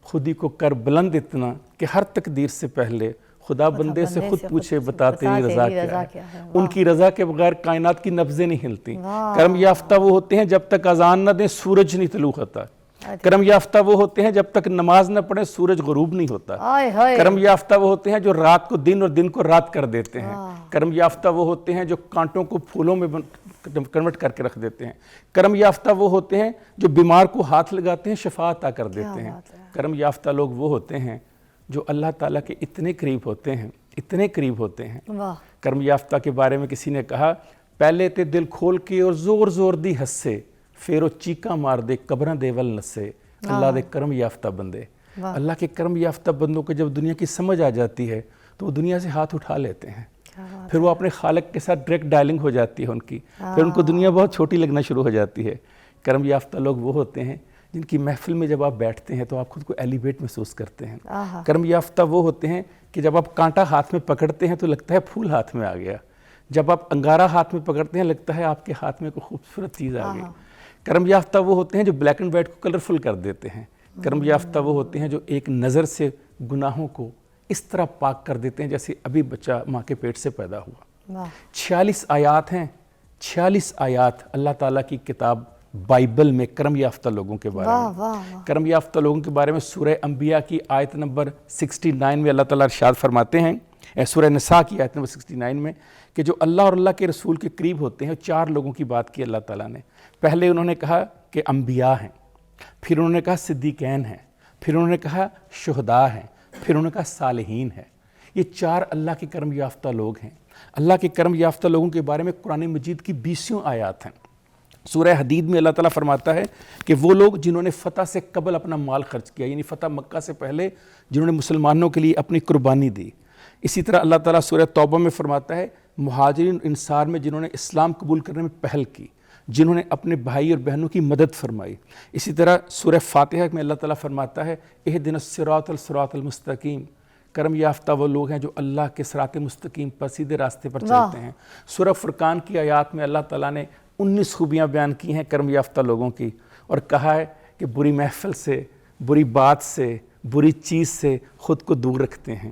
خودی کو کر بلند اتنا کہ ہر تقدیر سے پہلے خدا بندے سے خود پوچھے بتا تیری رضا کیا ہے. ان کی رضا کے بغیر کائنات کی نبضیں نہیں ہلتی. کرم یافتہ وہ ہوتے ہیں جب تک اذان نہ دیں سورج نہیں طلوع ہوتا. کرم یافتہ وہ ہوتے ہیں جب تک نماز نہ پڑھیں سورج غروب نہیں ہوتا. کرم یافتہ وہ ہوتے ہیں جو رات کو دن اور دن کو رات کر دیتے ہیں. کرم یافتہ وہ ہوتے ہیں جو کانٹوں کو پھولوں میں کنورٹ کر کے رکھ دیتے ہیں. کرم یافتہ وہ ہوتے ہیں جو بیمار کو ہاتھ لگاتے ہیں شفا عطا کر دیتے ہیں. کرم یافتہ لوگ وہ ہوتے ہیں جو اللہ تعالیٰ کے اتنے قریب ہوتے ہیں اتنے قریب ہوتے ہیں. کرم یافتہ کے بارے میں کسی نے کہا پہلے تے دل کھول کے اور زور زور دی ہسے پھر چیکاں مار دے قبراں دے ول نسے. اللہ دے کرم یافتہ بندے. اللہ کے کرم یافتہ بندوں کو جب دنیا کی سمجھ آ جاتی ہے تو وہ دنیا سے ہاتھ اٹھا لیتے ہیں. پھر وہ اپنے خالق کے ساتھ ڈائریکٹ ڈائلنگ ہو جاتی ہے ان کی. پھر ان کو دنیا بہت چھوٹی لگنا شروع ہو جاتی ہے. کرم یافتہ لوگ وہ ہوتے ہیں جن کی محفل میں جب آپ بیٹھتے ہیں تو آپ خود کو ایلیویٹ محسوس کرتے ہیں. کرم یافتہ وہ ہوتے ہیں کہ جب آپ کانٹا ہاتھ میں پکڑتے ہیں تو لگتا ہے پھول ہاتھ میں آ گیا. جب آپ انگارہ ہاتھ میں پکڑتے ہیں لگتا ہے آپ کے ہاتھ میں کوئی خوبصورت چیز آ گئی. کرم یافتہ وہ ہوتے ہیں جو بلیک اینڈ وائٹ کو کلرفل کر دیتے ہیں. کرم یافتہ وہ ہوتے ہیں جو ایک نظر سے گناہوں کو اس طرح پاک کر دیتے ہیں جیسے ابھی بچہ ماں کے پیٹ سے پیدا ہوا. 46 آیات ہیں, 46 آیات اللہ تعالیٰ کی کتاب بائبل میں کرم یافتہ لوگوں کے بارے میں. کرم یافتہ لوگوں کے بارے میں سورہ انبیاء کی آیت نمبر 69 میں اللہ تعالیٰ ارشاد فرماتے ہیں, سورہ نساء کی آیت نمبر 69 میں کہ جو اللہ اور اللہ کے رسول کے قریب ہوتے ہیں 4 لوگوں کی بات کی اللہ تعالیٰ نے. پہلے انہوں نے کہا کہ انبیاء ہیں, پھر انہوں نے کہا صدیقین ہیں, پھر انہوں نے کہا شہداء ہیں, پھر انہوں نے کہا صالحین ہیں. یہ 4 اللہ کے کرم یافتہ لوگ ہیں. اللہ کے کرم یافتہ لوگوں کے بارے میں قرآن مجید کی 20 آیات ہیں. سورہ حدید میں اللہ تعالیٰ فرماتا ہے کہ وہ لوگ جنہوں نے فتح سے قبل اپنا مال خرچ کیا, یعنی فتح مکہ سے پہلے جنہوں نے مسلمانوں کے لیے اپنی قربانی دی. اسی طرح اللہ تعالیٰ سورہ توبہ میں فرماتا ہے مہاجرین انصار میں جنہوں نے اسلام قبول کرنے میں پہل کی, جنہوں نے اپنے بھائی اور بہنوں کی مدد فرمائی. اسی طرح سورہ فاتحہ میں اللہ تعالیٰ فرماتا ہے اہدنا الصراط المستقیم. کرم یافتہ وہ لوگ ہیں جو اللہ کے صراط مستقیم پر سیدھے راستے پر چلتے ہیں. سورہ فرقان کی آیات میں اللہ تعالیٰ نے 19 خوبیاں بیان کی ہیں کرم یافتہ لوگوں کی, اور کہا ہے کہ بری محفل سے, بری بات سے, بری چیز سے خود کو دور رکھتے ہیں.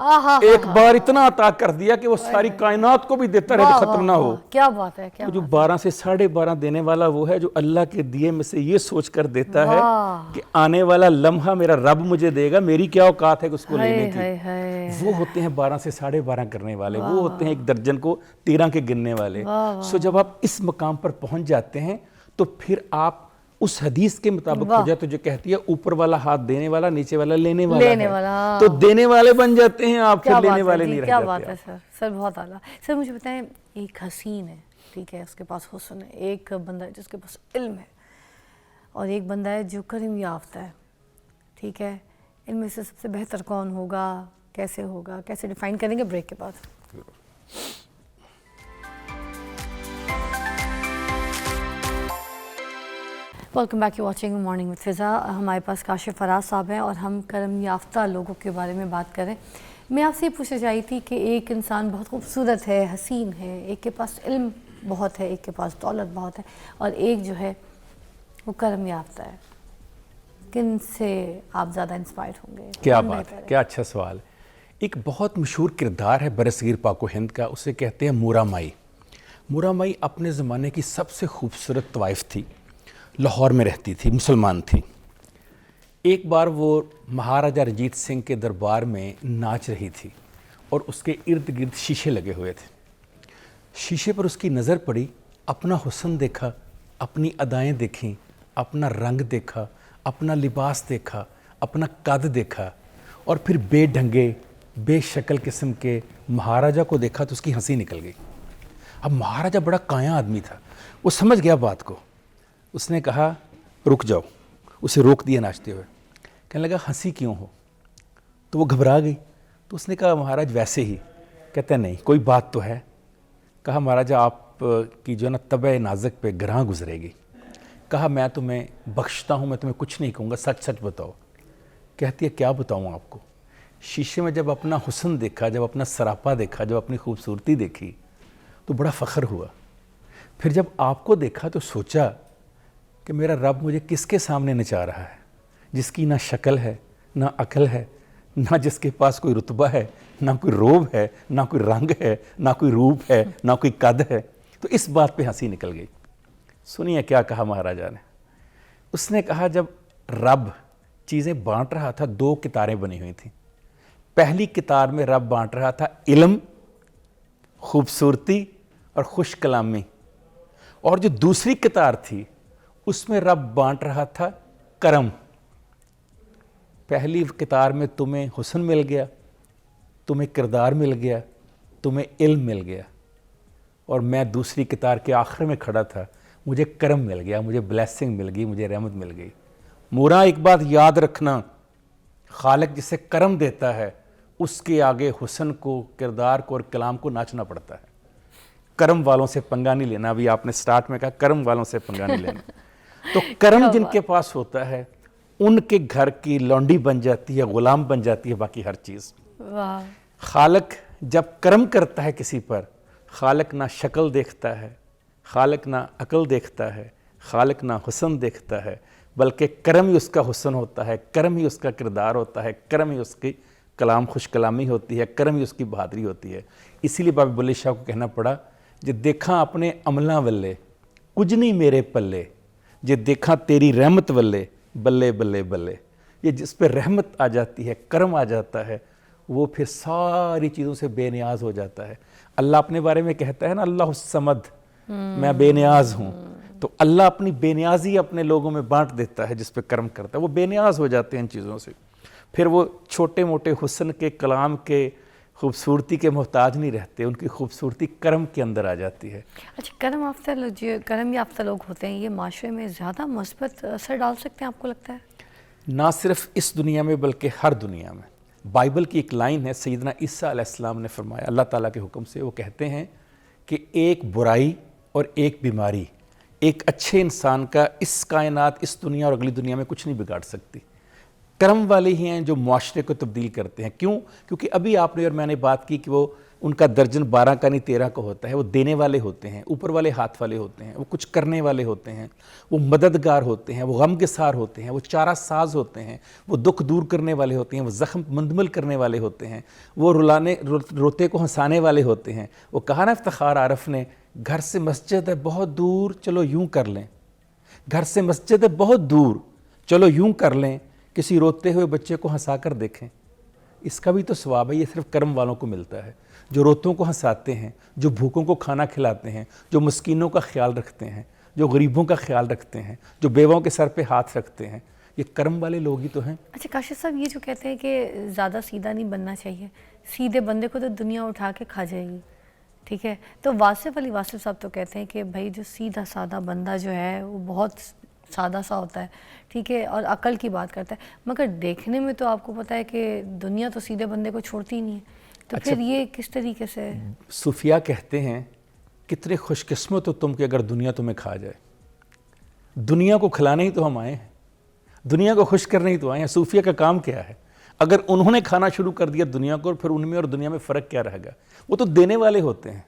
ایک بار اتنا عطا کر دیا کہ وہ ساری کائنات کو بھی دیتا رہے تو ختم نہ ہو. کیا بات ہے, کیا جو 12 سے 12.5 دینے والا وہ ہے جو اللہ کے دیے میں سے یہ سوچ کر دیتا ہے کہ آنے والا لمحہ میرا رب مجھے دے گا, میری کیا اوقات ہے اس کو لینے کی. وہ ہوتے ہیں 12 سے 12.5 کرنے والے, وہ ہوتے ہیں 1 درجن کو 13 کے گننے والے. سو جب آپ اس مقام پر پہنچ جاتے ہیں تو پھر آپ اس حدیث کے مطابق ہو جاتے جو کہتی ہے اوپر والا ہاتھ دینے والا, نیچے والا لینے والا ہے. تو دینے والے بن جاتے ہیں آپ, پھر لینے والے نہیں رہ جاتے. کیا بات ہے سر, سر بہت اعلیٰ. سر مجھے بتائیں, ایک حسین ہے, ٹھیک ہے, اس کے پاس حسن ہے, ایک بندہ ہے جس کے پاس علم ہے, اور ایک بندہ ہے جو کرم یافتہ ہے, ٹھیک ہے. ان میں سے سب سے بہتر کون ہوگا, کیسے ہوگا, کیسے ڈیفائن کریں گے؟ بریک کے بعد. Welcome back, you watching morning with فضا. ہمارے پاس کاشف فراز صاحب ہیں اور ہم کرم یافتہ لوگوں کے بارے میں بات کریں. میں آپ سے یہ پوچھنا چاہی تھی کہ ایک انسان بہت خوبصورت ہے, حسین ہے, ایک کے پاس علم بہت ہے, ایک کے پاس دولت بہت ہے, اور ایک جو ہے وہ کرم یافتہ ہے. کن سے آپ زیادہ انسپائر ہوں گے؟ کیا بات ہے, کیا اچھا سوال. ایک بہت مشہور کردار ہے برصغیر پاک و ہند کا, اسے کہتے ہیں مورا مائی. مورا مائی اپنے زمانے کی سب سے خوبصورت طوائف تھی, لاہور میں رہتی تھی, مسلمان تھی. ایک بار وہ مہاراجہ رنجیت سنگھ کے دربار میں ناچ رہی تھی اور اس کے ارد گرد شیشے لگے ہوئے تھے. شیشے پر اس کی نظر پڑی, اپنا حسن دیکھا, اپنی ادائیں دیکھیں, اپنا رنگ دیکھا, اپنا لباس دیکھا, اپنا قد دیکھا, اور پھر بے ڈھنگے بے شکل قسم کے مہاراجہ کو دیکھا تو اس کی ہنسی نکل گئی. اب مہاراجہ بڑا کایا آدمی تھا, وہ سمجھ گیا بات کو. اس نے کہا رک جاؤ, اسے روک دیا ناچتے ہوئے. کہنے لگا ہنسی کیوں ہو؟ تو وہ گھبرا گئی. تو اس نے کہا مہاراج ویسے ہی. کہتا نہیں کوئی بات تو ہے. کہا مہاراجہ آپ کی جو ہے نا طبع نازک پہ گراں گزرے گی. کہا میں تمہیں بخشتا ہوں, میں تمہیں کچھ نہیں کہوں گا, سچ سچ بتاؤ. کہتی ہے کیا بتاؤں آپ کو؟ شیشے میں جب اپنا حسن دیکھا, جب اپنا سراپا دیکھا, جب اپنی خوبصورتی دیکھی تو بڑا فخر ہوا. پھر جب آپ کو دیکھا تو سوچا کہ میرا رب مجھے کس کے سامنے نچا رہا ہے, جس کی نہ شکل ہے, نہ عقل ہے, نہ جس کے پاس کوئی رتبہ ہے, نہ کوئی روب ہے, نہ کوئی رنگ ہے, نہ کوئی روپ ہے, نہ کوئی قد ہے. تو اس بات پہ ہنسی نکل گئی. سنیے کیا کہا مہاراجہ نے. اس نے کہا جب رب چیزیں بانٹ رہا تھا, 2 قطاریں بنی ہوئی تھیں. پہلی قطار میں رب بانٹ رہا تھا علم, خوبصورتی اور خوش کلامی, اور جو دوسری قطار تھی اس میں رب بانٹ رہا تھا کرم. پہلی قطار میں تمہیں حسن مل گیا, تمہیں کردار مل گیا, تمہیں علم مل گیا, اور میں دوسری قطار کے آخر میں کھڑا تھا, مجھے کرم مل گیا, مجھے بلیسنگ مل گئی, مجھے رحمت مل گئی. مورا ایک بات یاد رکھنا, خالق جسے کرم دیتا ہے اس کے آگے حسن کو, کردار کو اور کلام کو ناچنا پڑتا ہے. کرم والوں سے پنگا نہیں لینا. ابھی آپ نے سٹارٹ میں کہا کرم والوں سے پنگا نہیں لینا. تو کرم جن کے پاس ہوتا ہے ان کے گھر کی لونڈی بن جاتی ہے, غلام بن جاتی ہے باقی ہر چیز. خالق جب کرم کرتا ہے کسی پر, خالق نہ شکل دیکھتا ہے, خالق نہ عقل دیکھتا ہے, خالق نہ حسن دیکھتا ہے, بلکہ کرم ہی اس کا حسن ہوتا ہے, کرم ہی اس کا کردار ہوتا ہے, کرم ہی اس کی کلام خوش کلامی ہوتی ہے, کرم ہی اس کی بہادری ہوتی ہے. اسی لیے بابا بلے شاہ کو کہنا پڑا جے دیکھاں اپنے عملاں ولے کچھ نہیں میرے پلے, جے دیکھاں تیری رحمت ولے بلے بلے بلے. یہ جس پہ رحمت آ جاتی ہے, کرم آ جاتا ہے, وہ پھر ساری چیزوں سے بے نیاز ہو جاتا ہے. اللہ اپنے بارے میں کہتا ہے نا اللہ الصمد, میں بے نیاز ہوں. تو اللہ اپنی بے نیازی اپنے لوگوں میں بانٹ دیتا ہے جس پہ کرم کرتا ہے. وہ بے نیاز ہو جاتے ہیں ان چیزوں سے. پھر وہ چھوٹے موٹے حسن کے, کلام کے, خوبصورتی کے محتاج نہیں رہتے, ان کی خوبصورتی کرم کے اندر آ جاتی ہے. اچھا, کرم یافتہ لوگ ہوتے ہیں, یہ معاشرے میں زیادہ مثبت اثر ڈال سکتے ہیں آپ کو لگتا ہے؟ نہ صرف اس دنیا میں بلکہ ہر دنیا میں. بائبل کی ایک لائن ہے, سیدنا عیسیٰ علیہ السلام نے فرمایا اللہ تعالیٰ کے حکم سے, وہ کہتے ہیں کہ ایک برائی اور ایک بیماری ایک اچھے انسان کا اس کائنات, اس دنیا اور اگلی دنیا میں کچھ نہیں بگاڑ سکتی. کرم والے ہی ہیں جو معاشرے کو تبدیل کرتے ہیں. کیوں؟ کیونکہ ابھی آپ نے اور میں نے بات کی کہ وہ ان کا درجن 12 کا نہیں 13 کا ہوتا ہے. وہ دینے والے ہوتے ہیں, اوپر والے ہاتھ والے ہوتے ہیں, وہ کچھ کرنے والے ہوتے ہیں, وہ مددگار ہوتے ہیں, وہ غم گسار ہوتے ہیں, وہ چارہ ساز ہوتے ہیں, وہ دکھ دور کرنے والے ہوتے ہیں, وہ زخم مندمل کرنے والے ہوتے ہیں, وہ روتے کو ہنسانے والے ہوتے ہیں. وہ کہا نا افتخار عارف نے, گھر سے مسجد ہے بہت دور چلو یوں کر لیں, گھر سے مسجد ہے بہت دور چلو یوں کر لیں, کسی روتے ہوئے بچے کو ہنسا کر دیکھیں. اس کا بھی تو ثواب ہے. یہ صرف کرم والوں کو ملتا ہے, جو روتوں کو ہنساتے ہیں, جو بھوکوں کو کھانا کھلاتے ہیں, جو مسکینوں کا خیال رکھتے ہیں, جو غریبوں کا خیال رکھتے ہیں, جو بیواؤں کے سر پہ ہاتھ رکھتے ہیں. یہ کرم والے لوگ ہی تو ہیں. اچھا کاشف صاحب، یہ جو کہتے ہیں کہ زیادہ سیدھا نہیں بننا چاہیے، سیدھے بندے کو تو دنیا اٹھا کے کھا جائے گی، ٹھیک ہے، تو واصف صاحب تو کہتے ہیں کہ بھائی جو سیدھا سادہ بندہ جو ہے وہ بہت سادہ سا ہوتا ہے، ٹھیک ہے، اور عقل کی بات کرتا ہے، مگر دیکھنے میں تو آپ کو پتہ ہے کہ دنیا تو سیدھے بندے کو چھوڑتی ہی نہیں ہے. تو پھر یہ کس طریقے سے؟ صوفیاء کہتے ہیں کتنے خوش قسمت ہو تم کہ اگر دنیا تمہیں کھا جائے. دنیا کو کھلانے ہی تو ہم آئے ہیں, دنیا کو خوش کرنے ہی تو آئے ہیں. صوفیاء کا کام کیا ہے؟ اگر انہوں نے کھانا شروع کر دیا دنیا کو, پھر ان میں اور دنیا میں فرق کیا رہے گا؟ وہ تو دینے والے ہوتے ہیں,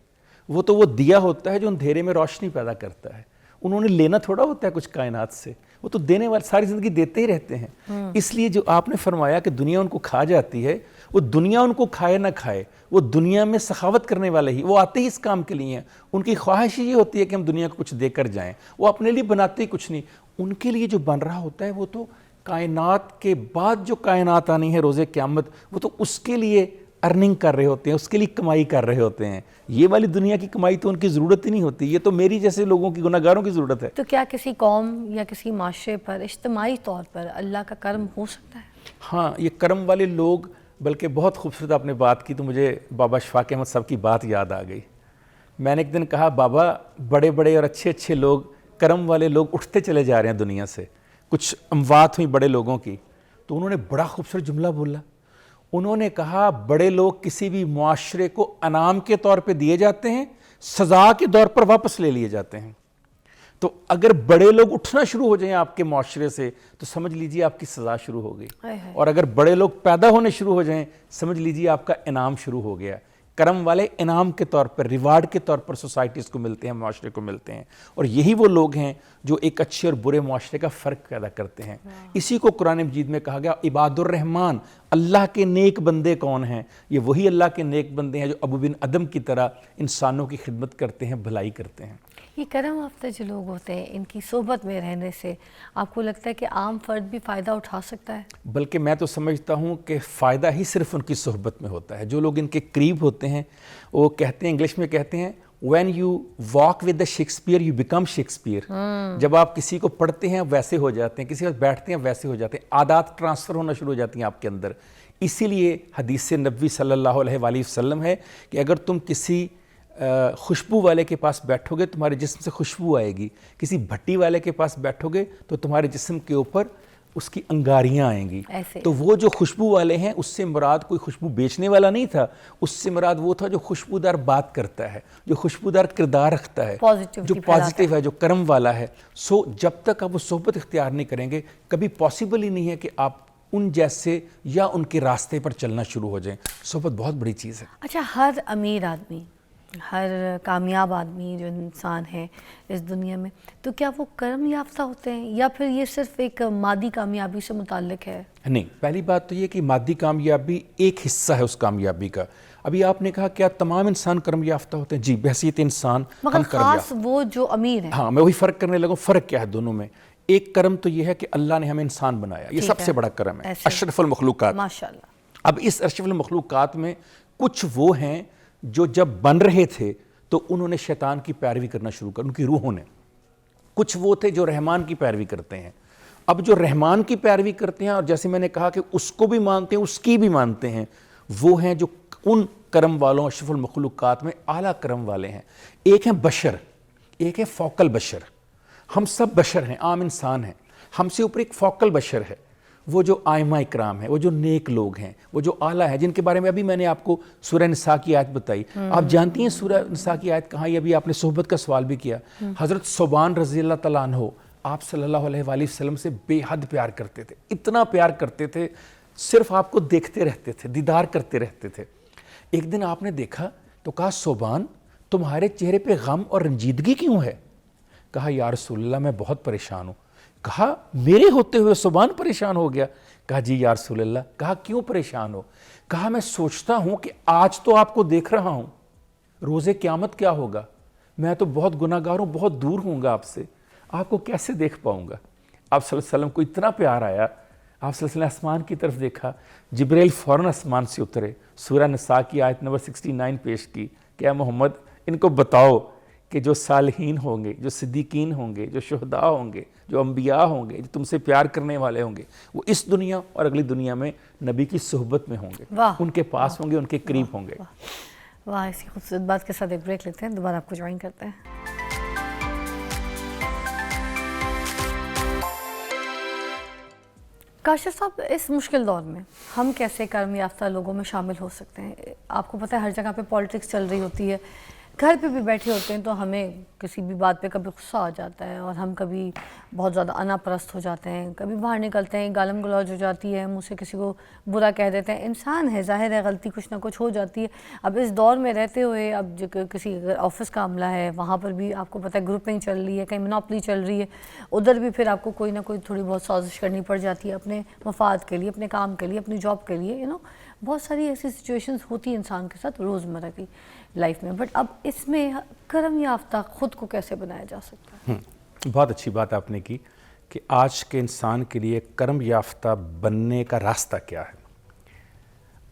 وہ تو وہ دیا ہوتا ہے جو اندھیرے میں روشنی پیدا کرتا ہے. انہوں نے لینا تھوڑا ہوتا ہے کچھ کائنات سے, وہ تو دینے والے ساری زندگی دیتے ہی رہتے ہیں. اس لیے جو آپ نے فرمایا کہ دنیا ان کو کھا جاتی ہے, وہ دنیا ان کو کھائے نہ کھائے, وہ دنیا میں سخاوت کرنے والے ہی, وہ آتے ہی اس کام کے لیے ہیں. ان کی خواہش یہ ہوتی ہے کہ ہم دنیا کو کچھ دے کر جائیں, وہ اپنے لیے بناتے ہی کچھ نہیں. ان کے لیے جو بن رہا ہوتا ہے وہ تو کائنات کے بعد جو کائنات آنی ہے روز قیامت, وہ تو اس کے لیے ارننگ کر رہے ہوتے ہیں, اس کے لیے کمائی کر رہے ہوتے ہیں. یہ والی دنیا کی کمائی تو ان کی ضرورت ہی نہیں ہوتی, یہ تو میری جیسے لوگوں کی گناہ گاروں کی ضرورت ہے. تو کیا کسی قوم یا کسی معاشرے پر اجتماعی طور پر اللہ کا کرم ہو سکتا ہے؟ ہاں, یہ کرم والے لوگ, بلکہ بہت خوبصورت آپ نے بات کی تو مجھے بابا شفاق احمد صاحب کی بات یاد آ گئی. میں نے ایک دن کہا بابا بڑے بڑے اور اچھے اچھے لوگ, کرم والے لوگ اٹھتے چلے جا رہے ہیں دنیا سے, کچھ اموات ہوئی بڑے لوگوں کی. تو انہوں نے بڑا خوبصورت جملہ بولا. انہوں نے کہا بڑے لوگ کسی بھی معاشرے کو انعام کے طور پہ دیے جاتے ہیں, سزا کے طور پر واپس لے لیے جاتے ہیں. تو اگر بڑے لوگ اٹھنا شروع ہو جائیں آپ کے معاشرے سے تو سمجھ لیجئے آپ کی سزا شروع ہو گئی, اور اگر بڑے لوگ پیدا ہونے شروع ہو جائیں سمجھ لیجئے آپ کا انعام شروع ہو گیا. کرم والے انعام کے طور پر, ریوارڈ کے طور پر سوسائٹیز کو ملتے ہیں, معاشرے کو ملتے ہیں, اور یہی وہ لوگ ہیں جو ایک اچھے اور برے معاشرے کا فرق پیدا کرتے ہیں. اسی کو قرآن مجید میں کہا گیا عباد الرحمن, اللہ کے نیک بندے کون ہیں؟ یہ وہی اللہ کے نیک بندے ہیں جو ابو بن ادم کی طرح انسانوں کی خدمت کرتے ہیں, بھلائی کرتے ہیں. یہ کرم یافتہ جو لوگ ہوتے ہیں ان کی صحبت میں رہنے سے آپ کو لگتا ہے کہ عام فرد بھی فائدہ اٹھا سکتا ہے؟ بلکہ میں تو سمجھتا ہوں کہ فائدہ ہی صرف ان کی صحبت میں ہوتا ہے. جو لوگ ان کے قریب ہوتے ہیں وہ کہتے ہیں, انگلش میں کہتے ہیں when you walk with the Shakespeare you become Shakespeare. جب آپ کسی کو پڑھتے ہیں ویسے ہو جاتے ہیں, کسی وقت بیٹھتے ہیں ویسے ہو جاتے ہیں, عادات ٹرانسفر ہونا شروع ہو جاتی ہیں آپ کے اندر. اسی لیے حدیث نبوی صلی اللہ علیہ وآلہ وسلم ہے کہ اگر تم کسی خوشبو والے کے پاس بیٹھو گے تمہارے جسم سے خوشبو آئے گی, کسی بھٹی والے کے پاس بیٹھو گے تو تمہارے جسم کے اوپر اس کی انگاریاں آئیں گی. تو وہ جو خوشبو والے ہیں اس سے مراد کوئی خوشبو بیچنے والا نہیں تھا, اس سے مراد وہ تھا جو خوشبودار بات کرتا ہے, جو خوشبودار کردار رکھتا ہے, جو پازیٹیو ہے, جو کرم والا ہے. جب تک آپ وہ صحبت اختیار نہیں کریں گے کبھی پاسبل ہی نہیں ہے کہ آپ ان جیسے یا ان کے راستے پر چلنا شروع ہو جائیں. صحبت بہت بڑی چیز ہے. اچھا, ہر امیر آدمی, ہر کامیاب آدمی جو انسان ہے اس دنیا میں, تو کیا وہ کرم یافتہ ہوتے ہیں یا پھر یہ صرف ایک مادی کامیابی سے متعلق ہے؟ نہیں, پہلی بات تو یہ کہ مادی کامیابی ایک حصہ ہے اس کامیابی کا. ابھی آپ نے کہا کیا تمام انسان کرم یافتہ ہوتے ہیں؟ جی, بحیثیت انسان مگر خاص وہ جو امیر ہیں. ہاں, میں وہی فرق کرنے لگا. فرق کیا ہے دونوں میں؟ ایک کرم تو یہ ہے کہ اللہ نے ہمیں انسان بنایا, یہ سب سے بڑا کرم ہے, اشرف المخلوقات. ماشاءاللہ. اب اس اشرف المخلوقات میں کچھ وہ ہیں جو جب بن رہے تھے تو انہوں نے شیطان کی پیروی کرنا شروع کر, ان کی روحوں نے. کچھ وہ تھے جو رحمان کی پیروی کرتے ہیں. اب جو رحمان کی پیروی کرتے ہیں اور جیسے میں نے کہا کہ اس کو بھی مانتے ہیں اس کی بھی مانتے ہیں, وہ ہیں جو ان کرم والوں اشرف المخلوقات میں اعلیٰ کرم والے ہیں. ایک ہیں بشر, ایک ہے فوق البشر. ہم سب بشر ہیں, عام انسان ہیں, ہم سے اوپر ایک فوق البشر ہے, وہ جو آئمہ اکرام ہیں, وہ جو نیک لوگ ہیں, وہ جو اعلیٰ ہیں, جن کے بارے میں ابھی میں نے آپ کو سورہ نساء کی آیت بتائی. آپ جانتی ہیں سورہ نساء کی آیت کہاں؟ یہ ابھی آپ نے صحبت کا سوال بھی کیا. حضرت ثوبان رضی اللہ تعالیٰ عنہ آپ صلی اللہ علیہ وآلہ وسلم سے بے حد پیار کرتے تھے, اتنا پیار کرتے تھے, صرف آپ کو دیکھتے رہتے تھے, دیدار کرتے رہتے تھے. ایک دن آپ نے دیکھا تو کہا صوبان تمہارے چہرے پہ غم اور رنجیدگی کیوں ہے؟ کہا یا رسول اللہ میں بہت پریشان ہوں۔ کہا میرے ہوتے ہوئے صوبان پریشان ہو گیا؟ کہا جی یا رسول اللہ۔ کہا کیوں پریشان ہو؟ کہا میں سوچتا ہوں کہ آج تو آپ کو دیکھ رہا ہوں، روز قیامت کیا ہوگا؟ میں تو بہت گناہ گار ہوں، بہت دور ہوں گا آپ سے، آپ کو کیسے دیکھ پاؤں گا؟ آپ صلی اللہ علیہ وسلم کو اتنا پیار آیا، آپ صلی اللہ علیہ وسلم نے آسمان کی طرف دیکھا، جبرائیل فوراً آسمان سے اترے، سورہ نساء کی آیت نمبر 69 پیش کی کہ اے محمد ان کو بتاؤ کہ جو صالحین ہوں گے، جو صدیقین ہوں گے، جو شہداء ہوں گے، جو انبیاء ہوں گے، جو تم سے پیار کرنے والے ہوں گے، وہ اس دنیا اور اگلی دنیا میں نبی کی صحبت میں ہوں گے، ان کے پاس ہوں گے، ان کے قریب ہوں گے۔ واہ، اسی خوبصورت بات کے ساتھ ایک بریک لیتے ہیں، دوبارہ آپ کو جوائن کرتے ہیں۔ کاشف صاحب، اس مشکل دور میں ہم کیسے کرم یافتہ لوگوں میں شامل ہو سکتے ہیں؟ آپ کو پتہ ہے ہر جگہ پہ پالیٹکس چل رہی ہوتی ہے، گھر پہ بھی بیٹھے ہوتے ہیں تو ہمیں کسی بھی بات پہ کبھی غصہ آ جاتا ہے اور ہم کبھی بہت زیادہ انا پرست ہو جاتے ہیں، کبھی باہر نکلتے ہیں گالم گلوچ ہو جاتی ہے، منہ سے کسی کو برا کہہ دیتے ہیں۔ انسان ہے، ظاہر ہے غلطی کچھ نہ کچھ ہو جاتی ہے۔ اب اس دور میں رہتے ہوئے اب جو کسی اگر آفس کا عملہ ہے وہاں پر بھی آپ کو پتہ ہے گروپنگ چل رہی ہے، کہیں منوپلی چل رہی ہے، ادھر بھی پھر آپ کو کوئی نہ کوئی تھوڑی بہت سازش کرنی پڑ جاتی ہے اپنے مفاد کے لیے، اپنے کام کے لیے، اپنی جاب کے لیے، بہت ساری ایسی سچویشنز ہوتی ہیں انسان کے ساتھ روزمرہ کی لائف میں۔ بٹ اب اس میں کرم یافتہ خود کو کیسے بنایا جا سکتا ہے؟ بہت اچھی بات آپ نے کی کہ آج کے انسان کے لیے کرم یافتہ بننے کا راستہ کیا ہے۔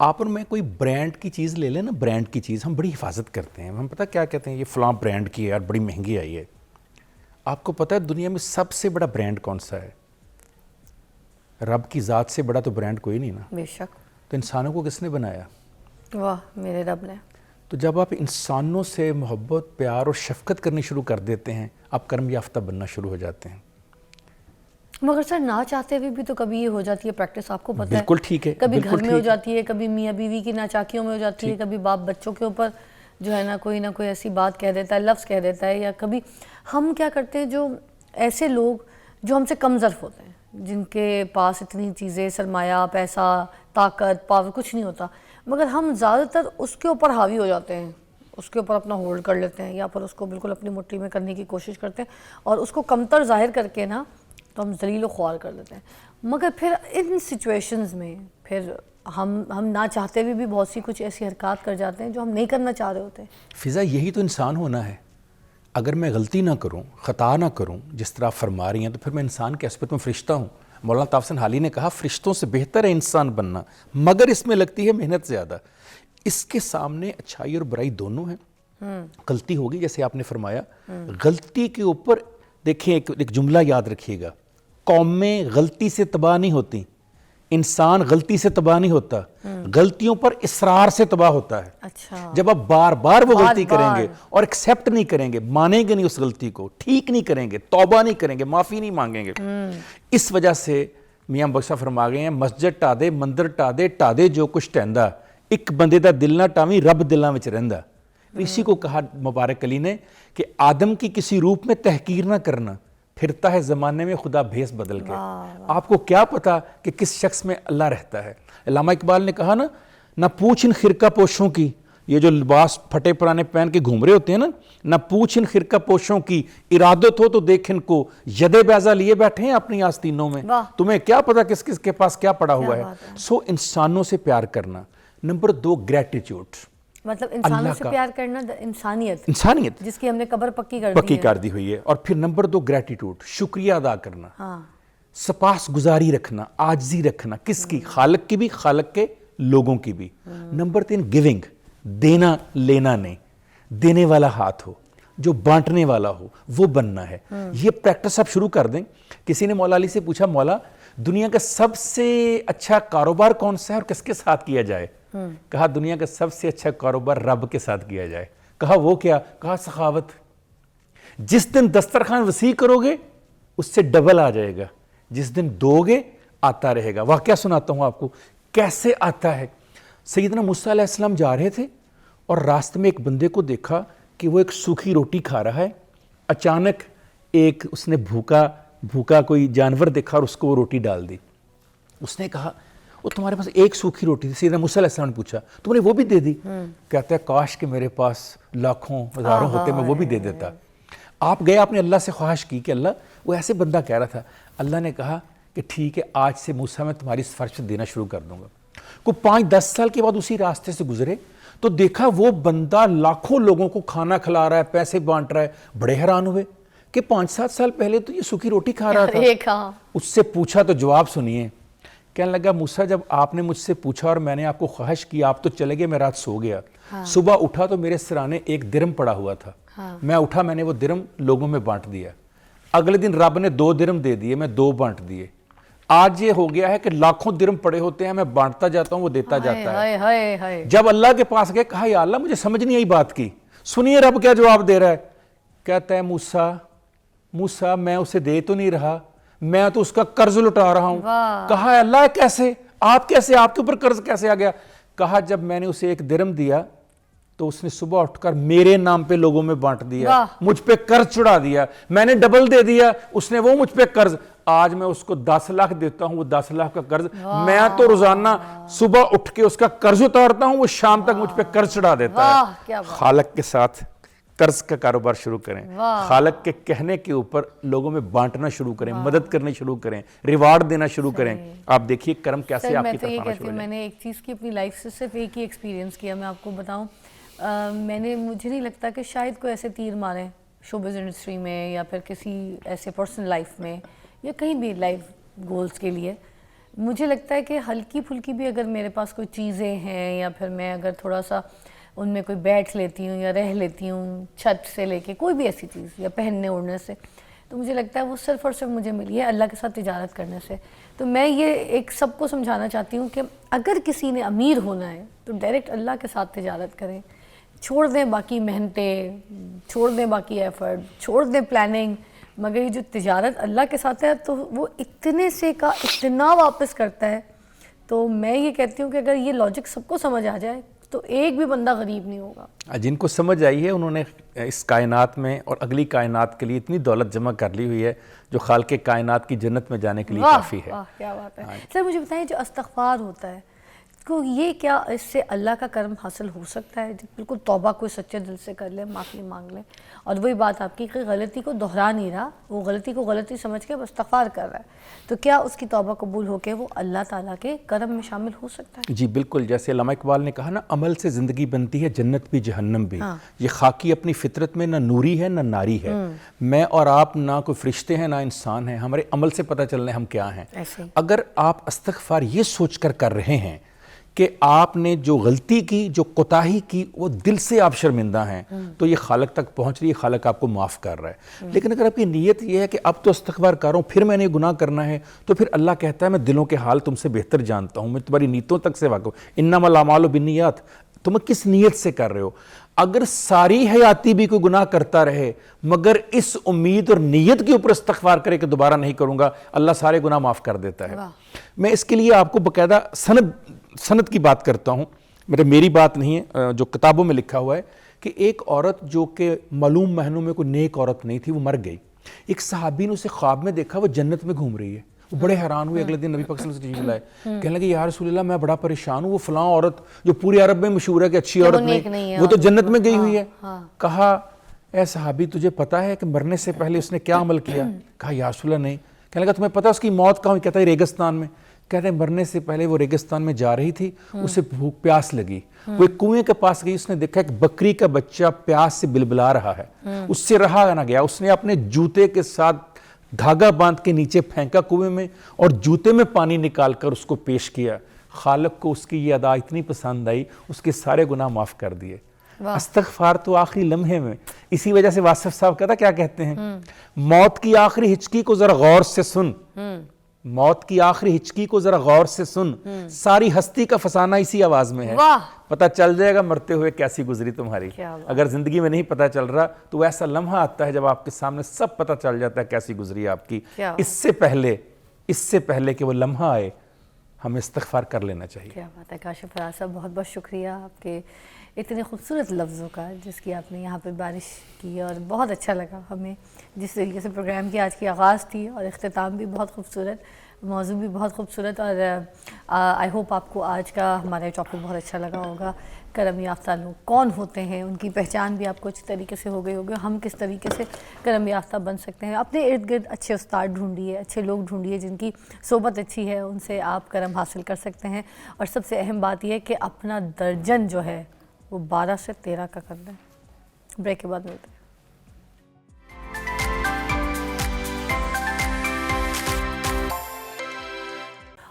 آپ اور میں کوئی برانڈ کی چیز لے لیں نا، برانڈ کی چیز ہم بڑی حفاظت کرتے ہیں، ہم پتہ کیا کہتے ہیں یہ فلاں برانڈ کی ہے اور بڑی مہنگی آئی ہے۔ آپ کو پتہ ہے دنیا میں سب سے بڑا برانڈ کون سا ہے؟ رب کی ذات سے بڑا تو برانڈ کوئی نہیں نا۔ بے شک۔ تو انسانوں کو کس نے بنایا؟ واہ، میرے رب نے۔ تو جب آپ انسانوں سے محبت، پیار اور شفقت کرنی شروع کر دیتے ہیں، آپ کرم یافتہ بننا شروع ہو جاتے ہیں۔ مگر سر نہ چاہتے ہوئے بھی تو کبھی یہ ہو جاتی ہے پریکٹس، آپ کو پتہ ہے بالکل ٹھیک ہے، کبھی بالکل گھر میں ہو ٹھیک ہے۔ جاتی ہے، کبھی میاں بیوی کی ناچاکیوں میں ہو جاتی ہے، کبھی باپ بچوں کے اوپر جو ہے نا کوئی ایسی بات کہہ دیتا ہے، لفظ کہہ دیتا ہے، یا کبھی ہم کیا کرتے ہیں جو ایسے لوگ جو ہم سے کم ظرف ہوتے ہیں، جن کے پاس اتنی چیزیں، سرمایہ، پیسہ، طاقت، پاور کچھ نہیں ہوتا، مگر ہم زیادہ تر اس کے اوپر حاوی ہو جاتے ہیں، اس کے اوپر اپنا ہولڈ کر لیتے ہیں یا پھر اس کو بالکل اپنی مٹھی میں کرنے کی کوشش کرتے ہیں اور اس کو کمتر ظاہر کر کے نا تو ہم ذلیل و خوار کر دیتے ہیں۔ مگر پھر ان سچویشنز میں پھر ہم نہ چاہتے ہوئے بھی بہت سی کچھ ایسی حرکات کر جاتے ہیں جو ہم نہیں کرنا چاہ رہے ہوتے ہیں۔ فضا یہی تو انسان ہونا ہے۔ اگر میں غلطی نہ کروں، خطا نہ کروں جس طرح فرما رہی ہیں، تو پھر میں انسان کے حسبت میں فرشتہ ہوں۔ مولانا طاہر حسین حالی نے کہا فرشتوں سے بہتر ہے انسان بننا، مگر اس میں لگتی ہے محنت زیادہ۔ اس کے سامنے اچھائی اور برائی دونوں ہیں۔ غلطی ہوگی جیسے آپ نے فرمایا، غلطی کے اوپر دیکھیں ایک جملہ یاد رکھیے گا، قومیں غلطی سے تباہ نہیں ہوتی، انسان غلطی سے تباہ نہیں ہوتا، غلطیوں پر اصرار سے تباہ ہوتا ہے۔ اچھا، جب آپ بار بار وہ غلطی کریں گے اور ایکسیپٹ نہیں کریں گے، مانیں گے نہیں اس غلطی کو، ٹھیک نہیں کریں گے، توبہ نہیں کریں گے، معافی نہیں مانگیں گے، اس وجہ سے میاں بخشا فرما گئے ہیں مسجد ٹا دے، مندر ٹا دے جو کچھ ٹہندا، ایک بندے دا دل نہ ٹاویں رب دلاں وچ رہندا۔ اسی کو کہا مبارک علی نے کہ آدم کی کسی روپ میں تحقیر نہ کرنا، پھرتا ہے زمانے میں خدا بھیس بدل کے۔ آپ کو کیا پتا کہ کس شخص میں اللہ رہتا ہے؟ علامہ اقبال نے کہا نا، نہ پوچھ ان خرقہ پوشوں کی، یہ جو لباس پھٹے پرانے پہن کے گھوم رہے ہوتے ہیں نا، نہ پوچھ ان خرقہ پوشوں کی، ارادت ہو تو دیکھ ان کو، ید بیضا لیے بیٹھے ہیں اپنی آستینوں میں، تمہیں کیا پتا کس کس کے پاس کیا پڑا ہوا ہے۔ سو انسانوں سے پیار کرنا۔ نمبر 2 گریٹیٹیوڈ، مطلب انسانوں سے پیار کرنا، انسانیت جس کی ہم نے قبر پکی کر دی ہوئی ہے۔ اور پھر نمبر 2 گریٹیٹیوڈ، شکریہ ادا کرنا، سپاس گزاری رکھنا، عاجزی رکھنا، کس کی؟ خالق کی بھی، خالق کے لوگوں کی بھی۔ نمبر 3 گیونگ، دینا لینا نہیں، دینے والا ہاتھ ہو، جو بانٹنے والا ہو وہ بننا ہے۔ یہ پریکٹس آپ شروع کر دیں۔ کسی نے مولا علی سے پوچھا مولا دنیا کا سب سے اچھا کاروبار کون سا ہے اور کس کے ساتھ کیا جائے؟ کہا دنیا کا سب سے اچھا کاروبار رب کے ساتھ کیا جائے۔ کہا وہ کیا؟ کہا سخاوت۔ جس دن دسترخوان وسیع کرو گے اس سے ڈبل آ جائے گا، جس دن دو گے آتا رہے گا۔ واقعہ سناتا ہوں آپ کو کیسے آتا ہے۔ سیدنا موسیٰ علیہ السلام جا رہے تھے اور راستے میں ایک بندے کو دیکھا کہ وہ ایک سوکھی روٹی کھا رہا ہے۔ اچانک اس نے بھوکا کوئی جانور دیکھا اور اس کو وہ روٹی ڈال دی۔ اس نے کہا وہ تمہارے پاس ایک سوکھی روٹی تھی, سیدنا موسیٰ علیہ السلام نے پوچھا تم نے وہ بھی دے دی؟ کہتا ہے کاش کہ میرے پاس لاکھوں ہزاروں ہوتے میں وہ بھی دے دیتا. آپ گئے, آپ نے اللہ سے خواہش کی کہ اللہ, وہ ایسے بندہ کہہ رہا تھا, اللہ نے کہا کہ ٹھیک ہے آج سے موسیٰ میں تمہاری سفارش دینا شروع کر دوں گا. کوئی 5-10 سال کے بعد اسی راستے سے گزرے تو دیکھا وہ بندہ لاکھوں لوگوں کو کھانا کھلا رہا ہے, پیسے بانٹ رہا ہے. بڑے حیران ہوئے کہ 5-7 سال پہلے تو یہ سوکھی روٹی کھا رہا تھا. اس سے پوچھا تو جواب سنیے, کہنے لگا موسیٰ جب آپ نے مجھ سے پوچھا اور میں نے آپ کو خواہش کی, آپ تو چلے گئے, میں رات سو گیا. صبح اٹھا تو میرے سرانے 1 درم پڑا ہوا تھا. میں اٹھا, میں نے وہ درم لوگوں میں بانٹ دیا. اگلے دن رب نے 2 درم دے دیے, میں 2 بانٹ دیے. آج یہ ہو گیا ہے کہ لاکھوں درم پڑے ہوتے ہیں, میں بانٹتا جاتا ہوں, وہ دیتا جاتا ہے. جب اللہ کے پاس گئے, کہا یا اللہ مجھے سمجھ نہیں آئی بات کی, سنیے رب کیا جواب دے رہا ہے. کہتا ہے موسیٰ میں اسے دے تو نہیں رہا, میں تو اس کا قرض لٹا رہا ہوں. کہا اللہ کیسے, آپ کیسے, آپ کے اوپر قرض کیسے آ گیا؟ کہا جب میں نے اسے 1 درم دیا تو اس نے صبح اٹھ کر میرے نام پہ لوگوں میں بانٹ دیا, مجھ پہ قرض چڑھا دیا, میں نے ڈبل دے دیا, اس نے وہ مجھ پہ قرض. آج میں اس کو 10 لاکھ دیتا ہوں, وہ 10 لاکھ کا قرض, میں تو روزانہ صبح اٹھ کے اس کا قرض اتارتا ہوں, وہ شام تک مجھ پہ قرض چڑھا دیتا ہے. خالق کے ساتھ قرض کا کاروبار شروع کریں, خالق کے کہنے کے اوپر لوگوں میں بانٹنا شروع کریں, مدد کرنے شروع کریں, ریوارڈ دینا شروع کریں. آپ دیکھیے کرم کیسے آپ کی طرف آنا شروع. میں نے ایک چیز کی اپنی لائف سے صرف ایک ہی ایکسپیرینس کیا, میں آپ کو بتاؤں. مجھے نہیں لگتا کہ شاید کوئی ایسے تیر ماریں شوبز انڈسٹری میں یا پھر کسی ایسے پرسنل لائف میں یا کہیں بھی لائف گولز کے لیے. مجھے لگتا ہے کہ ہلکی پھلکی بھی اگر میرے پاس کوئی چیزیں ہیں یا پھر میں اگر تھوڑا سا ان میں کوئی بیٹھ لیتی ہوں یا رہ لیتی ہوں, چھت سے لے کے کوئی بھی ایسی چیز یا پہننے اوڑھنے سے, تو مجھے لگتا ہے وہ صرف اور صرف مجھے ملی ہے اللہ کے ساتھ تجارت کرنے سے. تو میں یہ ایک سب کو سمجھانا چاہتی ہوں کہ اگر کسی نے امیر ہونا ہے تو ڈائریکٹ اللہ کے ساتھ تجارت کریں, چھوڑ دیں باقی محنتیں, چھوڑ دیں باقی ایفرٹ, چھوڑ دیں پلاننگ, مگر یہ جو تجارت اللہ کے ساتھ ہے تو وہ اتنے سے کا اتنا واپس کرتا ہے. تو میں یہ کہتی ہوں کہ اگر یہ لاجک سب کو سمجھ آ جائے تو ایک بھی بندہ غریب نہیں ہوگا. جن کو سمجھ آئی ہے انہوں نے اس کائنات میں اور اگلی کائنات کے لیے اتنی دولت جمع کر لی ہوئی ہے جو خالق کائنات کی جنت میں جانے کے لیے کافی ہے. واہ کیا بات ہے. سر مجھے بتائیں جو استغفار ہوتا ہے کو یہ کیا اس سے اللہ کا کرم حاصل ہو سکتا ہے؟ بالکل توبہ کوئی سچے دل سے کر لے, معافی مانگ لے, اور وہی بات آپ کی کہ غلطی کو دہرا نہیں رہا, وہ غلطی کو غلطی سمجھ کے استغفار کر رہا ہے, تو کیا اس کی توبہ قبول ہو کے وہ اللہ تعالیٰ کے کرم میں شامل ہو سکتا ہے؟ جی بالکل, جیسے علامہ اقبال نے کہا نا, عمل سے زندگی بنتی ہے جنت بھی جہنم بھی. یہ خاکی اپنی فطرت میں نہ نوری ہے نہ ناری ہے. میں اور آپ نہ کوئی فرشتے ہیں نہ انسان ہیں, ہمارے عمل سے پتہ چلنا ہے ہم کیا ہیں. اگر آپ استغفار یہ سوچ کر رہے ہیں کہ آپ نے جو غلطی کی, جو کوتاہی کی, وہ دل سے آپ شرمندہ ہیں, تو یہ خالق تک پہنچ رہی ہے, خالق آپ کو معاف کر رہا ہے. لیکن اگر آپ کی نیت یہ ہے کہ اب تو استغفار کر رہا ہوں, پھر میں نے گناہ کرنا ہے, تو پھر اللہ کہتا ہے میں دلوں کے حال تم سے بہتر جانتا ہوں, میں تمہاری نیتوں تک سے واقف ہوں. انما الاعمال بالنیات, تم کس نیت سے کر رہے ہو. اگر ساری حیاتی بھی کوئی گناہ کرتا رہے مگر اس امید اور نیت کے اوپر استغفار کرے کہ دوبارہ نہیں کروں گا, اللہ سارے گناہ معاف کر دیتا ہے. میں اس کے لیے آپ کو باقاعدہ سند کی بات کرتا ہوں, میری بات نہیں ہے, جو کتابوں میں لکھا ہوا ہے کہ ایک عورت جو کہ معلوم مہینوں میں کوئی نیک عورت نہیں تھی, وہ مر گئی. ایک صحابی نے اسے خواب میں دیکھا وہ جنت میں گھوم رہی ہے. وہ بڑے حیران ہوئے, اگلے دن نبی پاک صلی اللہ علیہ وسلم سے لائے, کہنے لگے یا رسول اللہ میں بڑا پریشان ہوں, وہ فلاں عورت جو پورے عرب میں مشہور ہے کہ اچھی عورت نہیں, وہ تو جنت میں گئی ہوئی ہے. کہا اے صحابی تجھے پتا ہے کہ مرنے سے پہلے اس نے کیا عمل کیا؟ کہا یا رسول اللہ نہیں. کہنے لگا تمہیں پتا اس کی موت کہاں ہوئی؟ کہتا ہے ریگستان میں. کہتے ہیں مرنے سے پہلے وہ ریگستان میں جا رہی تھی, اسے بھوک پیاس لگی, وہ ایک کنویں کے پاس گئی, اس نے دیکھا ایک بکری کا بچہ پیاس سے بلبلا رہا ہے, اس سے رہا نہ گیا, اس نے اپنے جوتے کے ساتھ دھاگا باندھ کے نیچے پھینکا کنویں میں اور جوتے میں پانی نکال کر اس کو پیش کیا. خالق کو اس کی یہ ادا اتنی پسند آئی, اس کے سارے گناہ معاف کر دیے. استغفار تو آخری لمحے میں, اسی وجہ سے واصف صاحب کہتا کیا کہتے ہیں, موت کی آخری ہچکی کو ذرا غور سے سن, موت کی آخری ہچکی کو ذرا غور سے سن, ساری ہستی کا فسانہ اسی آواز میں ہے. پتہ چل جائے گا مرتے ہوئے کیسی گزری تمہاری. اگر زندگی میں نہیں پتہ چل رہا تو ایسا لمحہ آتا ہے جب آپ کے سامنے سب پتہ چل جاتا ہے کیسی گزری آپ کی. اس سے پہلے کہ وہ لمحہ آئے ہمیں استغفار کر لینا چاہیے. کیا بات ہے کاشف فراز صاحب, بہت بہت شکریہ آپ کے اتنے خوبصورت لفظوں کا جس کی آپ نے یہاں پہ بارش کی, اور بہت اچھا لگا ہمیں جس طریقے سے پروگرام کی آج کی آغاز تھی اور اختتام بھی بہت خوبصورت. موضوع بھی بہت خوبصورت, اور آئی ہوپ آپ کو آج کا ہمارا ٹاپک بہت اچھا لگا ہوگا. کرم یافتہ لوگ کون ہوتے ہیں, ان کی پہچان بھی آپ کو اچھی طریقے سے ہو گئی ہوگی, ہم کس طریقے سے کرم یافتہ بن سکتے ہیں. اپنے ارد گرد اچھے استاد ڈھونڈیے, اچھے لوگ ڈھونڈیے جن کی صحبت اچھی ہے, ان سے آپ کرم حاصل کر سکتے ہیں. اور سب سے اہم بات یہ ہے کہ اپنا درجن جو ہے وہ 12 سے 13 کا کر لیں. بریک کے بعد ملتے ہیں.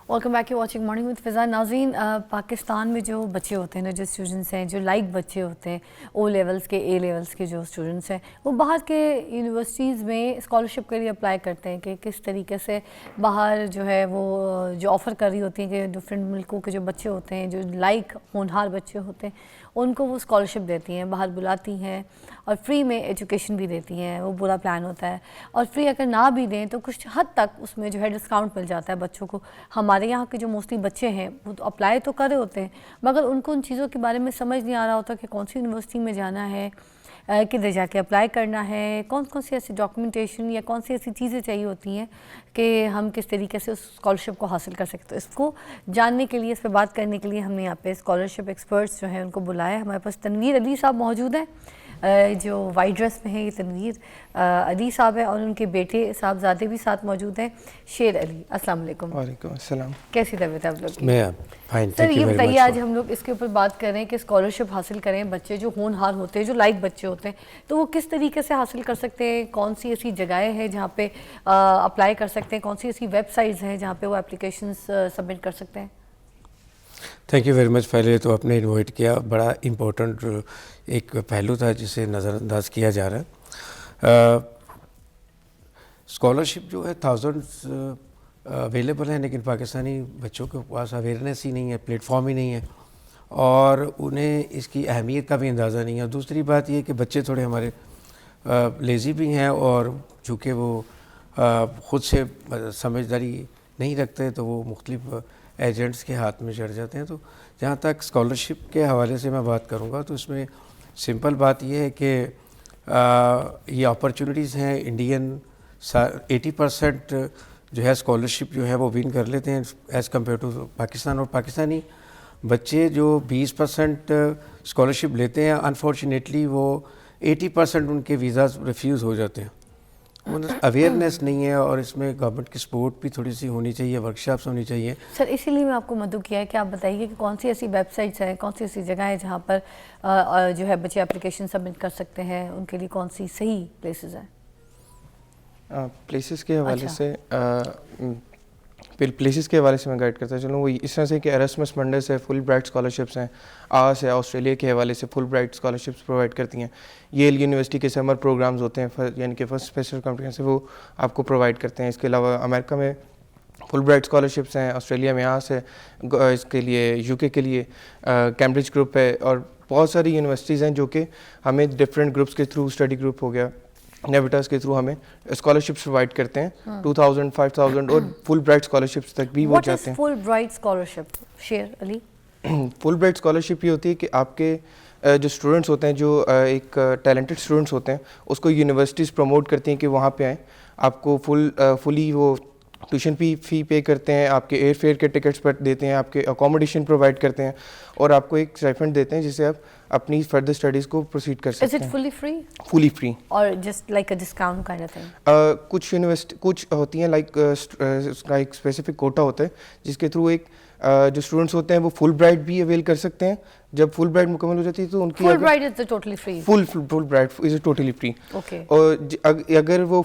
Welcome back you watching morning with فضا. ناظرین, پاکستان میں جو بچے ہوتے ہیں نا, جو اسٹوڈنٹس ہیں, جو لائک بچے ہوتے ہیں, او لیولس کے, اے لیولس کے جو اسٹوڈنٹس ہیں, وہ باہر کے یونیورسٹیز میں اسکالرشپ کے لیے اپلائی کرتے ہیں کہ کس طریقے سے باہر جو ہے وہ جو آفر کر رہی ہوتی ہیں کہ ڈفرینٹ ملکوں کے جو بچے ہوتے ہیں, جو لائک ہونہار بچے ہوتے ہیں, ان کو وہ اسکالرشپ دیتی ہیں, باہر بلاتی ہیں اور فری میں ایجوکیشن بھی دیتی ہیں. وہ برا پلان ہوتا ہے, اور فری اگر نہ بھی دیں تو کچھ حد تک اس میں جو ہے ڈسکاؤنٹ مل جاتا ہے بچوں کو. ہمارے یہاں کے جو موسٹلی بچے ہیں وہ تو اپلائی تو کر رہے ہوتے ہیں, مگر ان کو ان چیزوں کے بارے میں سمجھ نہیں آ رہا ہوتا کہ کون سی یونیورسٹی میں جانا ہے, کدھر جا کے اپلائی کرنا ہے, کون کون سی ایسی ڈاکومنٹیشن یا کون سی ایسی چیزیں چاہیے ہوتی ہیں کہ ہم کس طریقے سے اس اسکالرشپ کو حاصل کر سکتے. اس کو جاننے کے لیے, اس پہ بات کرنے کے لیے ہم نے یہاں پہ اسکالرشپ ایکسپرٹس جو ہیں ان کو بلایا ہے. ہمارے پاس تنویر علی صاحب موجود ہیں, جو وائٹ ڈریس میں ہیں. یہ تنویر علی صاحب ہیں, اور ان کے بیٹے صاحبزادے بھی ساتھ موجود ہیں, شیر علی. السلام علیکم. وعلیکم السلام. کیسی طبیعت ہے آپ لوگ کی؟ میں فائن. سر یہ بتائیے, آج ہم لوگ اس کے اوپر بات کر رہے ہیں کہ اسکالرشپ حاصل کریں بچے جو ہونہار ہوتے ہیں, جو لائک بچے ہوتے ہیں, تو وہ کس طریقے سے حاصل کر سکتے ہیں, کون سی ایسی جگہیں ہیں جہاں پہ اپلائی کر سکتے ہیں, کون سی ایسی ویب سائٹس ہیں جہاں پہ وہ اپلیکیشنس سبمٹ کر سکتے ہیں. Thank you very much. پہلے تو آپ نے انوائٹ کیا, بڑا امپورٹنٹ ایک پہلو تھا جسے نظر انداز کیا جا رہا ہے. اسکالرشپ جو ہے تھاؤزنڈس اویلیبل ہیں, لیکن پاکستانی بچوں کے پاس اویئرنیس ہی نہیں ہے, پلیٹ فارم ہی نہیں ہے, اور انہیں اس کی اہمیت کا بھی اندازہ نہیں ہے. دوسری بات یہ کہ بچے تھوڑے ہمارے لیزی بھی ہیں, اور چونکہ وہ خود سے سمجھداری نہیں رکھتے تو وہ مختلف ایجنٹس کے ہاتھ میں چڑھ جاتے ہیں. تو جہاں تک اسکالرشپ کے حوالے سے میں بات کروں گا تو اس میں سمپل بات یہ ہے کہ یہ اپرچونیٹیز ہیں. انڈین 80% جو ہے اسکالرشپ جو ہے وہ ون کر لیتے ہیں ایز کمپیئر ٹو پاکستان, اور پاکستانی بچے جو 20% اسکالرشپ لیتے ہیں, انفارچونیٹلی وہ 80% ان کے ویزاز ریفیوز ہو جاتے ہیں. اویئرنیس نہیں ہے, اور اس میں گورنمنٹ کی سپورٹ بھی تھوڑی سی ہونی چاہیے, ورکشاپس ہونی چاہیے. سر اسی لیے میں آپ کو مدعو کیا ہے کہ آپ بتائیے کہ کون سی ایسی ویب سائٹس ہیں, کون سی ایسی جگہ ہے جہاں پر جو ہے بچے اپلیکیشن سبمٹ کر سکتے ہیں, ان کے لیے کون سی صحیح پلیسز ہیں. پلیسز کے حوالے سے پلیسز کے حوالے سے میں گائڈ کرتا چلوں. وہ اس طرح سے کہ ایراسمس منڈس ہے, فل برائٹ اسکالرشپس ہیں, آس ہے, آسٹریلیا کے حوالے سے فل برائٹ اسکالرشپس پرووائڈ کرتی ہیں. ییل یونیورسٹی کے سمر پروگرامز ہوتے ہیں, یعنی کہ فرسٹ اسپیشل کمپٹیشن, وہ آپ کو پرووائڈ کرتے ہیں. اس کے علاوہ امریکہ میں فل برائٹ اسکالرشپس ہیں, آسٹریلیا میں آس ہے, اس کے لیے یو کے لیے کیمبرج گروپ ہے, اور بہت ساری یونیورسٹیز ہیں جو کہ ہمیں ڈفرینٹ گروپس کے تھرو, اسٹڈی گروپ ہو گیا, نیویٹاس کے تھرو ہمیں اسکالرشپس پرووائڈ کرتے ہیں. 2000, 5000 اور فل برائٹ اسکالرشپس تک بھی وہ جاتے ہیں. فل برائٹ اسکالرشپ شیر علی. فل برائٹ اسکالرشپ یہ ہوتی ہے کہ آپ کے جو اسٹوڈنٹس ہوتے ہیں, جو ایک ٹیلنٹڈ اسٹوڈنٹس ہوتے ہیں, اس کو یونیورسٹیز پروموٹ کرتی ہیں کہ وہاں پہ آئیں. آپ کو فلی وہ ٹیوشن فی پے کرتے ہیں, آپ کے ایئر فیئر کے ٹکٹس پر دیتے ہیں, آپ کے اکوموڈیشن پرووائڈ کرتے ہیں, اور آپ کو ایک اسٹائپنڈ دیتے ہیں جس سے آپ اپنی فردر اسٹڈیز کو پروسیڈ کر سکتے ہیں. Is it fully free? Fully free. اور just like a discount kind of thing? کچھ یونیورسٹی کچھ ہوتی ہیں لائک اس کا ایک اسپیسیفک کوٹا ہوتا ہے جس کے تھرو ایک جو اسٹوڈنٹس ہوتے ہیں وہ فل برائٹ بھی اویل کر سکتے ہیں. جب فل برائٹ مکمل ہو جاتی ہے تو ان کی Fulbright is totally free. Fulbright is totally free. Okay. اور اگر وہ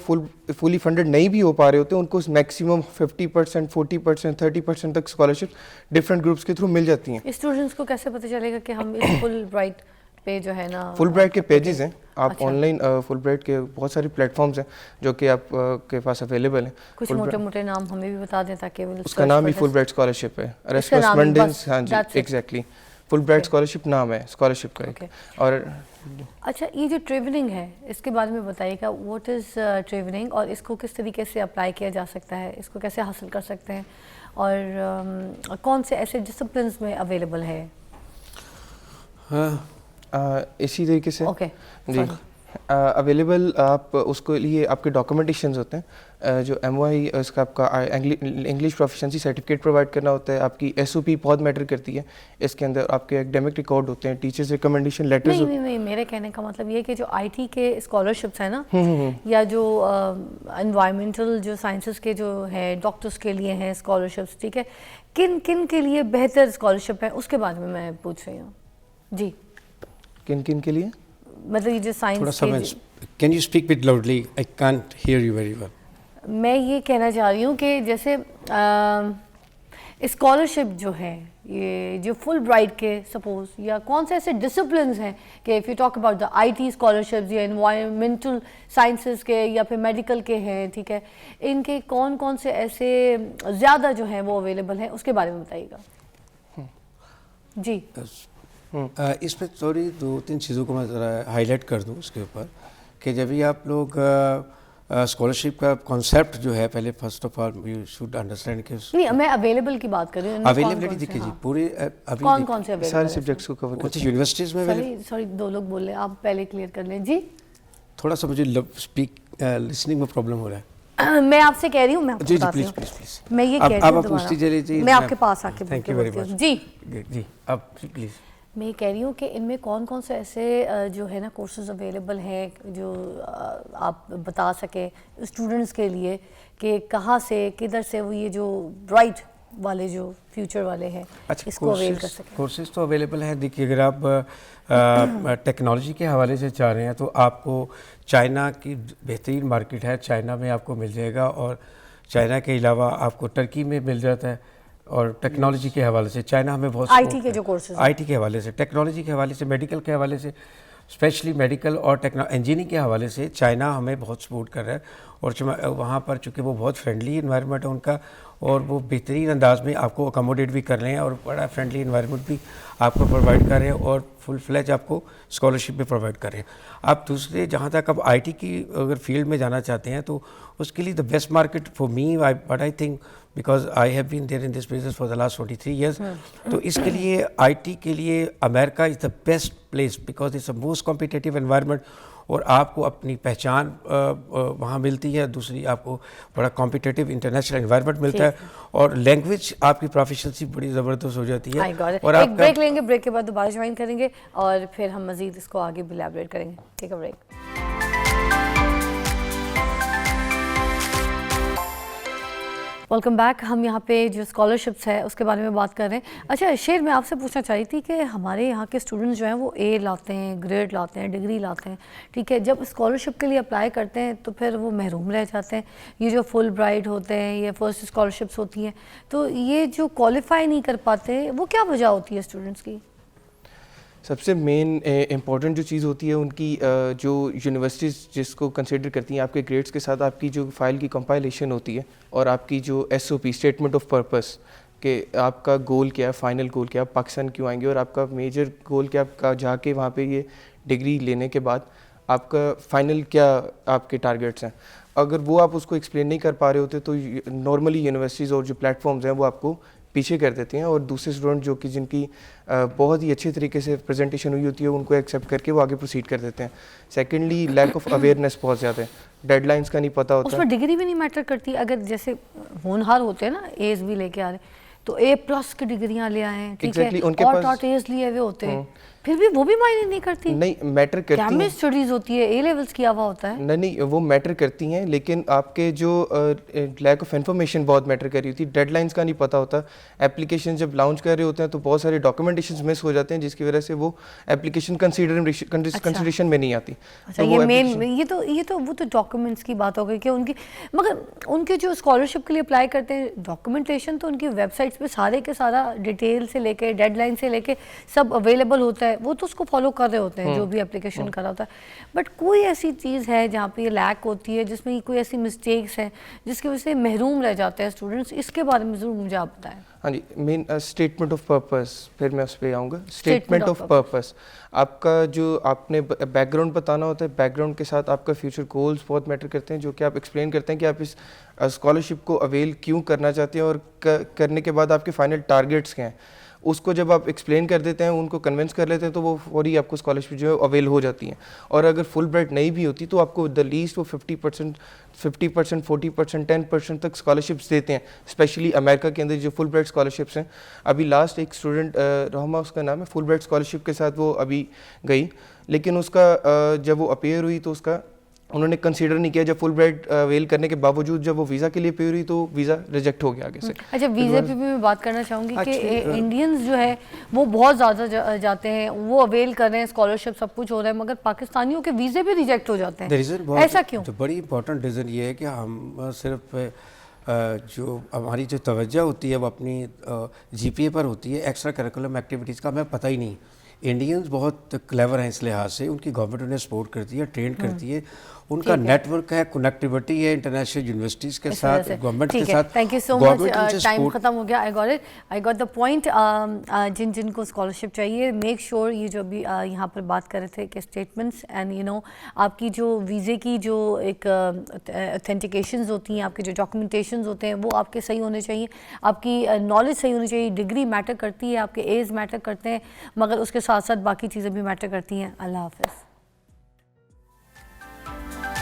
فلی فنڈڈ نہیں بھی ہو پا رہے ہوتے, ان کو میکسیمم 50%, 40%, 30% تک اسکالرشپ ڈفرینٹ گروپس کے تھرو مل جاتی ہیں. اسٹوڈنٹس کو کیسے پتہ چلے گا کہ ہم اس فل برائٹ پہ جو ہے نا, فل برائٹ کے پیجز ہیں, آپ آن لائن فل برائٹ کے بہت سارے پلیٹ فارمز ہیں جو کہ آپ کے پاس اویلیبل ہیں. کچھ موٹے موٹے نام ہمیں بھی بتا دیں تاکہ اس کا نام بھی فل برائٹ اسکالرشپ ہے, ایراسمس منڈس. ہاں جی ایگزیکٹلی, فل برائٹ اسکالرشپ نام ہے اسکالرشپ کا. اور اچھا, یہ جو ٹریولنگ ہے اس کے بارے میں بتائیے گا, واٹ از ٹریولنگ, اور اس کو کس طریقے سے اپلائی کیا جا سکتا ہے, اس کو کیسے حاصل کر سکتے ہیں, اور کون سے ایسے ڈسپلنس میں اویلیبل ہے. اسی طریقے سے اوکے جی اویلیبل آپ اس کے لیے آپ کے ڈاکومنٹیشنز ہوتے ہیں جو ایم او آئی اس کا آپ کا انگلش پروفیشنسی سرٹیفکیٹ پرووائڈ کرنا ہوتا ہے. آپ کی ایس او پی بہت میٹر کرتی ہے اس کے اندر. آپ کے ایکڈیمک ریکارڈ ہوتے ہیں, ٹیچرز ریکمنڈیشن لیٹرز. نہیں, میرے کہنے کا مطلب یہ کہ جو آئی ٹی کے اسکالرشپس ہیں نا, یا جو انوائرمنٹل جو سائنسز کے جو ہیں ڈاکٹرس کے لیے ہیں اسکالرشپس, ٹھیک ہے, کن کن کے لیے بہتر اسکالرشپ ہے اس کے بارے میں میں پوچھ رہی ہوں. جی, کن کن کے لیے مطلب یہ جو تھوڑا سائنس سا میں can you speak with loudly, I can't hear you very well. میں یہ کہنا چاہ رہی ہوں کہ جیسے اسکالرشپ جو ہے یہ جو فل برائٹ کے سپوز, یا کون سے ایسے ڈسپلنز ہیں کہ if you talk about the I T scholarships یا انوائرمنٹل سائنسز کے یا پھر میڈیکل کے ہیں, ٹھیک ہے, ان کے کون کون سے ایسے زیادہ جو ہیں وہ اویلیبل ہیں اس کے بارے میں بتائیے گا. جی, اس میں تھوڑی 2-3 چیزوں کو میں ذرا ہائی لائٹ کر دوں اس کے اوپر کہ جب بھی آپ لوگ اسکالرشپ کا کانسیپٹ جو ہے, پہلے first of all you should understand کہ نہیں, میں اویلیبل کی بات کر رہی ہوں. اویلیبلٹی دیکھیے جی پورے ابھی کون کون سے سارے سبجیکٹس کو کور کچھ یونیورسٹیز میں سوری 2 لوگ بول رہے ہیں, آپ پہلے کلیئر کر لیں. جی, تھوڑا سا مجھے اسپیک لسننگ میں پرابلم ہو رہا ہے. میں آپ سے کہہ رہی ہوں, میں آپ کو جی بتاتی پلیز ہوں. پلیز پلیز میں یہ کہہ رہی ہوں میں آپ کے پاس آ کے تھینک یو ویری مچ. جی جی آپ پلیز. میں یہ کہہ رہی ہوں کہ ان میں کون کون سے ایسے جو ہے نا کورسز اویلیبل ہیں جو آپ بتا سکیں اسٹوڈنٹس کے لیے کہ کہاں سے کدھر سے وہ یہ جو برائٹ والے جو فیوچر والے ہیں اس کو اویل کر سکیں. کورسز تو اویلیبل ہیں. دیکھیے اگر آپ ٹیکنالوجی کے حوالے سے چاہ رہے ہیں تو آپ کو چائنا کی بہترین مارکیٹ ہے, چائنا میں آپ کو مل جائے گا, اور چائنا کے علاوہ آپ کو ٹرکی میں مل جاتا ہے. اور ٹیکنالوجی کے حوالے سے چائنا ہمیں بہت آئی ٹی کے جو کورسز آئی ٹی کے حوالے سے, ٹیکنالوجی کے حوالے سے, میڈیکل کے حوالے سے, اسپیشلی میڈیکل اور انجینئرنگ کے حوالے سے چائنا ہمیں بہت سپورٹ کر رہا ہے. اور وہاں پر چونکہ وہ بہت فرینڈلی انوائرمنٹ ہے ان کا, اور وہ بہترین انداز میں آپ کو اکاموڈیٹ بھی کر رہے ہیں, اور بڑا فرینڈلی انوائرمنٹ بھی آپ کو پرووائڈ کر رہے ہیں, اور فل فلیج آپ کو اسکالرشپ بھی پرووائڈ کر رہے ہیں. آپ دوسرے جہاں تک اب آئی ٹی کی اگر فیلڈ میں جانا چاہتے ہیں تو اس کے لیے the best market for me but I think because I have been there in this business for the last 23 years, تو اس کے لیے آئی ٹی کے لیے America is the best place because it's a most competitive environment, اور آپ کو اپنی پہچان وہاں ملتی ہے. دوسری آپ کو بڑا کمپیٹیٹیو انٹرنیشنل انوائرمنٹ ملتا ہے, اور لینگویج آپ کی پروفیشنسی بڑی زبردست ہو جاتی ہے. اور ایک بریک لیں گے, بریک کے بعد دوبارہ جوائن کریں گے اور پھر ہم مزید اس کو آگے بھی الیبوریٹ کریں گے. ٹیک اے بریک. Welcome back. ہم یہاں پہ جو اسکالرشپس ہے اس کے بارے میں بات کر رہے ہیں. اچھا شیر, میں آپ سے پوچھنا چاہ رہی تھی کہ ہمارے یہاں کے اسٹوڈنٹس جو ہیں وہ اے لاتے ہیں, گریڈ لاتے ہیں, ڈگری لاتے ہیں, ٹھیک ہے, جب اسکالرشپ کے لیے اپلائی کرتے ہیں تو پھر وہ محروم رہ جاتے ہیں. یہ جو فل برائٹ ہوتے ہیں, یہ فرسٹ اسکالرشپس ہوتی ہیں, تو یہ جو کوالیفائی نہیں کر پاتے وہ کیا وجہ ہوتی ہے اسٹوڈنٹس کی؟ سب سے مین امپورٹنٹ جو چیز ہوتی ہے ان کی جو یونیورسٹیز جس کو کنسیڈر کرتی ہیں آپ کے گریڈس کے ساتھ, آپ کی جو فائل کی کمپائلیشن ہوتی ہے, اور آپ کی جو S O P statement of purpose کہ آپ کا گول کیا ہے, فائنل گول کیا ہے, آپ پاکستان کیوں آئیں گے, اور آپ کا میجر گول کیا, آپ کا جا کے وہاں پہ یہ ڈگری لینے کے بعد آپ کا فائنل کیا آپ کے ٹارگیٹس ہیں. اگر وہ آپ اس کو ایکسپلین نہیں کر پا رہے ہوتے تو نارملی یونیورسٹیز اور جو پلیٹ فارمز ہیں وہ آپ کو پیچھے کر دیتے ہیں, اور دوسرے اسٹوڈنٹ جو کہ جن کی بہت ہی اچھے طریقے سے پریزنٹیشن ہوئی ہوتی ہے ان کو ایکسیپٹ کر کے وہ آگے پروسیڈ کر دیتے ہیں. سیکنڈلی لیک آف اویئرنیس بہت زیادہ ہے, ڈیڈ لائنس کا نہیں پتہ ہوتا. اس میں ڈگری بھی نہیں میٹر کرتی. اگر جیسے ہونہار ہوتے ہیں نا, ایز بھی لے کے آ رہے ہیں تو اے پلس کی ڈگریاں لے آئے ہیں, ٹھیک ہے, اور ٹاٹ ایز لیے ہوئے ہوتے ہیں, پھر بھی وہ بھی معنی نہیں کرتی. نہیں میٹر کرتی ہیں, کیمسٹ اسٹڈیز ہوتی ہے, اے لیولس کیا ہوا ہوتا ہے. نہیں وہ میٹر کرتی ہیں, لیکن آپ کے جو لیک آف انفارمیشن بہت میٹر کر رہی ہوتی ہے. ڈیڈ لائنس کا نہیں پتہ ہوتا. ایپلیکیشن جب لانچ کر رہے ہوتے ہیں تو بہت سارے ڈاکومنٹیشنز مس ہو جاتے ہیں جس کی وجہ سے وہ ایپلیکیشن کنسیڈریشن میں نہیں آتی. اچھا یہ مین یہ تو وہ تو ڈاکومنٹس کی بات ہو گئی کہ ان کی, مگر ان کے جو اسکالرشپ کے لیے اپلائی کرتے ہیں ڈاکومنٹیشن تو ان کی ویب سائٹس پہ سارے کے سارا ڈیٹیل سے لے کے ڈیڈ لائن سے لے کے سب اویلیبل ہوتا ہے. وہ تو اس کو فالو کر رہے ہوتے ہیں جو بھی اپلیکیشن کر رہا ہوتا ہے. بٹ کوئی ایسی چیز ہے جہاں پہ یہ لیک ہوتی ہے, جس میں کوئی ایسی مسٹیکس ہیں جس کی وجہ سے محروم رہ جاتے ہیں اسٹوڈنٹس, اس کے بارے میں ضرور مجھے آپ بتائیں. ہاں جی, مین اسٹیٹمنٹ آف پرپس, پھر میں اس پہ آؤں گا. اسٹیٹمنٹ آف پرپس آپ کا جو آپ نے بیک گراؤنڈ بتانا ہوتا ہے, بیک گراؤنڈ کے ساتھ آپ کا فیوچر گولز بہت میٹر کرتے ہیں, جو کہ آپ ایکسپلین کرتے ہیں کہ آپ اس اسکالرشپ کو اویل کیوں کرنا چاہتے ہیں, اور کرنے کے بعد آپ کے فائنل ٹارگیٹس کیا ہیں. اس کو جب آپ ایکسپلین کر دیتے ہیں, ان کو کنونس کر لیتے ہیں, تو وہ فوری آپ کو اسکالرشپ جو ہے اویل ہو جاتی ہیں. اور اگر فل برائٹ نہیں بھی ہوتی تو آپ کو دا لیسٹ وہ 50%, 40%, 10% تک اسکالرشپس دیتے ہیں, اسپیشلی امریکہ کے اندر جو فل برائٹ اسکالرشپس ہیں. ابھی لاسٹ ایک اسٹوڈنٹ رحمہ اس کا نام ہے, فل برائٹ اسکالرشپ کے ساتھ وہ ابھی گئی, لیکن اس کا جب وہ اپیئر ہوئی تو اس کا انہوں نے کنسیڈر نہیں کیا. جب فل برائٹ ویل کرنے کے باوجود جب وہ ویزا کے لیے پے ہوئی تو ویزا ریجیکٹ ہو گیا آگے سے. اچھا, ویزے پہ بھی میں بات کرنا چاہوں گی کہ انڈینز جو ہے وہ بہت زیادہ جاتے ہیں, وہ اویل کر رہے ہیں, اسکالرشپ سب کچھ ہو رہا ہے, مگر پاکستانیوں کے ویزے بھی ریجیکٹ ہو جاتے ہیں. ایسا کیوں؟ بڑی امپورٹنٹ ریزن یہ ہے کہ ہم صرف جو ہماری جو توجہ ہوتی ہے وہ اپنی جی پی اے پر ہوتی ہے, ایکسٹرا کریکولم ایکٹیویٹیز کا ہمیں پتہ ہی نہیں. انڈینز بہت کلیور ہیں اس لحاظ سے, ان کی گورنمنٹ انہیں سپورٹ کرتی ہے, ٹرین کرتی ہے, ان کا نیٹ ورک ہے, کنیکٹیوٹی ہے انٹرنیشنل یونیورسٹیز کے ساتھ, گورنمنٹ کے ساتھ. Thank you so much, time ختم ہو گیا. I got the point. جن کو اسکالرشپ چاہیے, میک شیور یہ جو ابھی یہاں پر بات کر رہے تھے کہ اسٹیٹمنٹس اینڈ یو نو آپ کی جو ویزے کی جو ایک اتھینٹیکیشنز ہوتی ہیں, آپ کے جو ڈاکومنٹیشنز ہوتے ہیں وہ آپ کے صحیح ہونے چاہیے, آپ کی نالج صحیح ہونی چاہیے. ڈگری میٹر کرتی ہے, آپ کے ایج میٹر کرتے ہیں, مگر اس کے ساتھ ساتھ باقی چیزیں بھی میٹر کرتی ہیں. اللہ حافظ.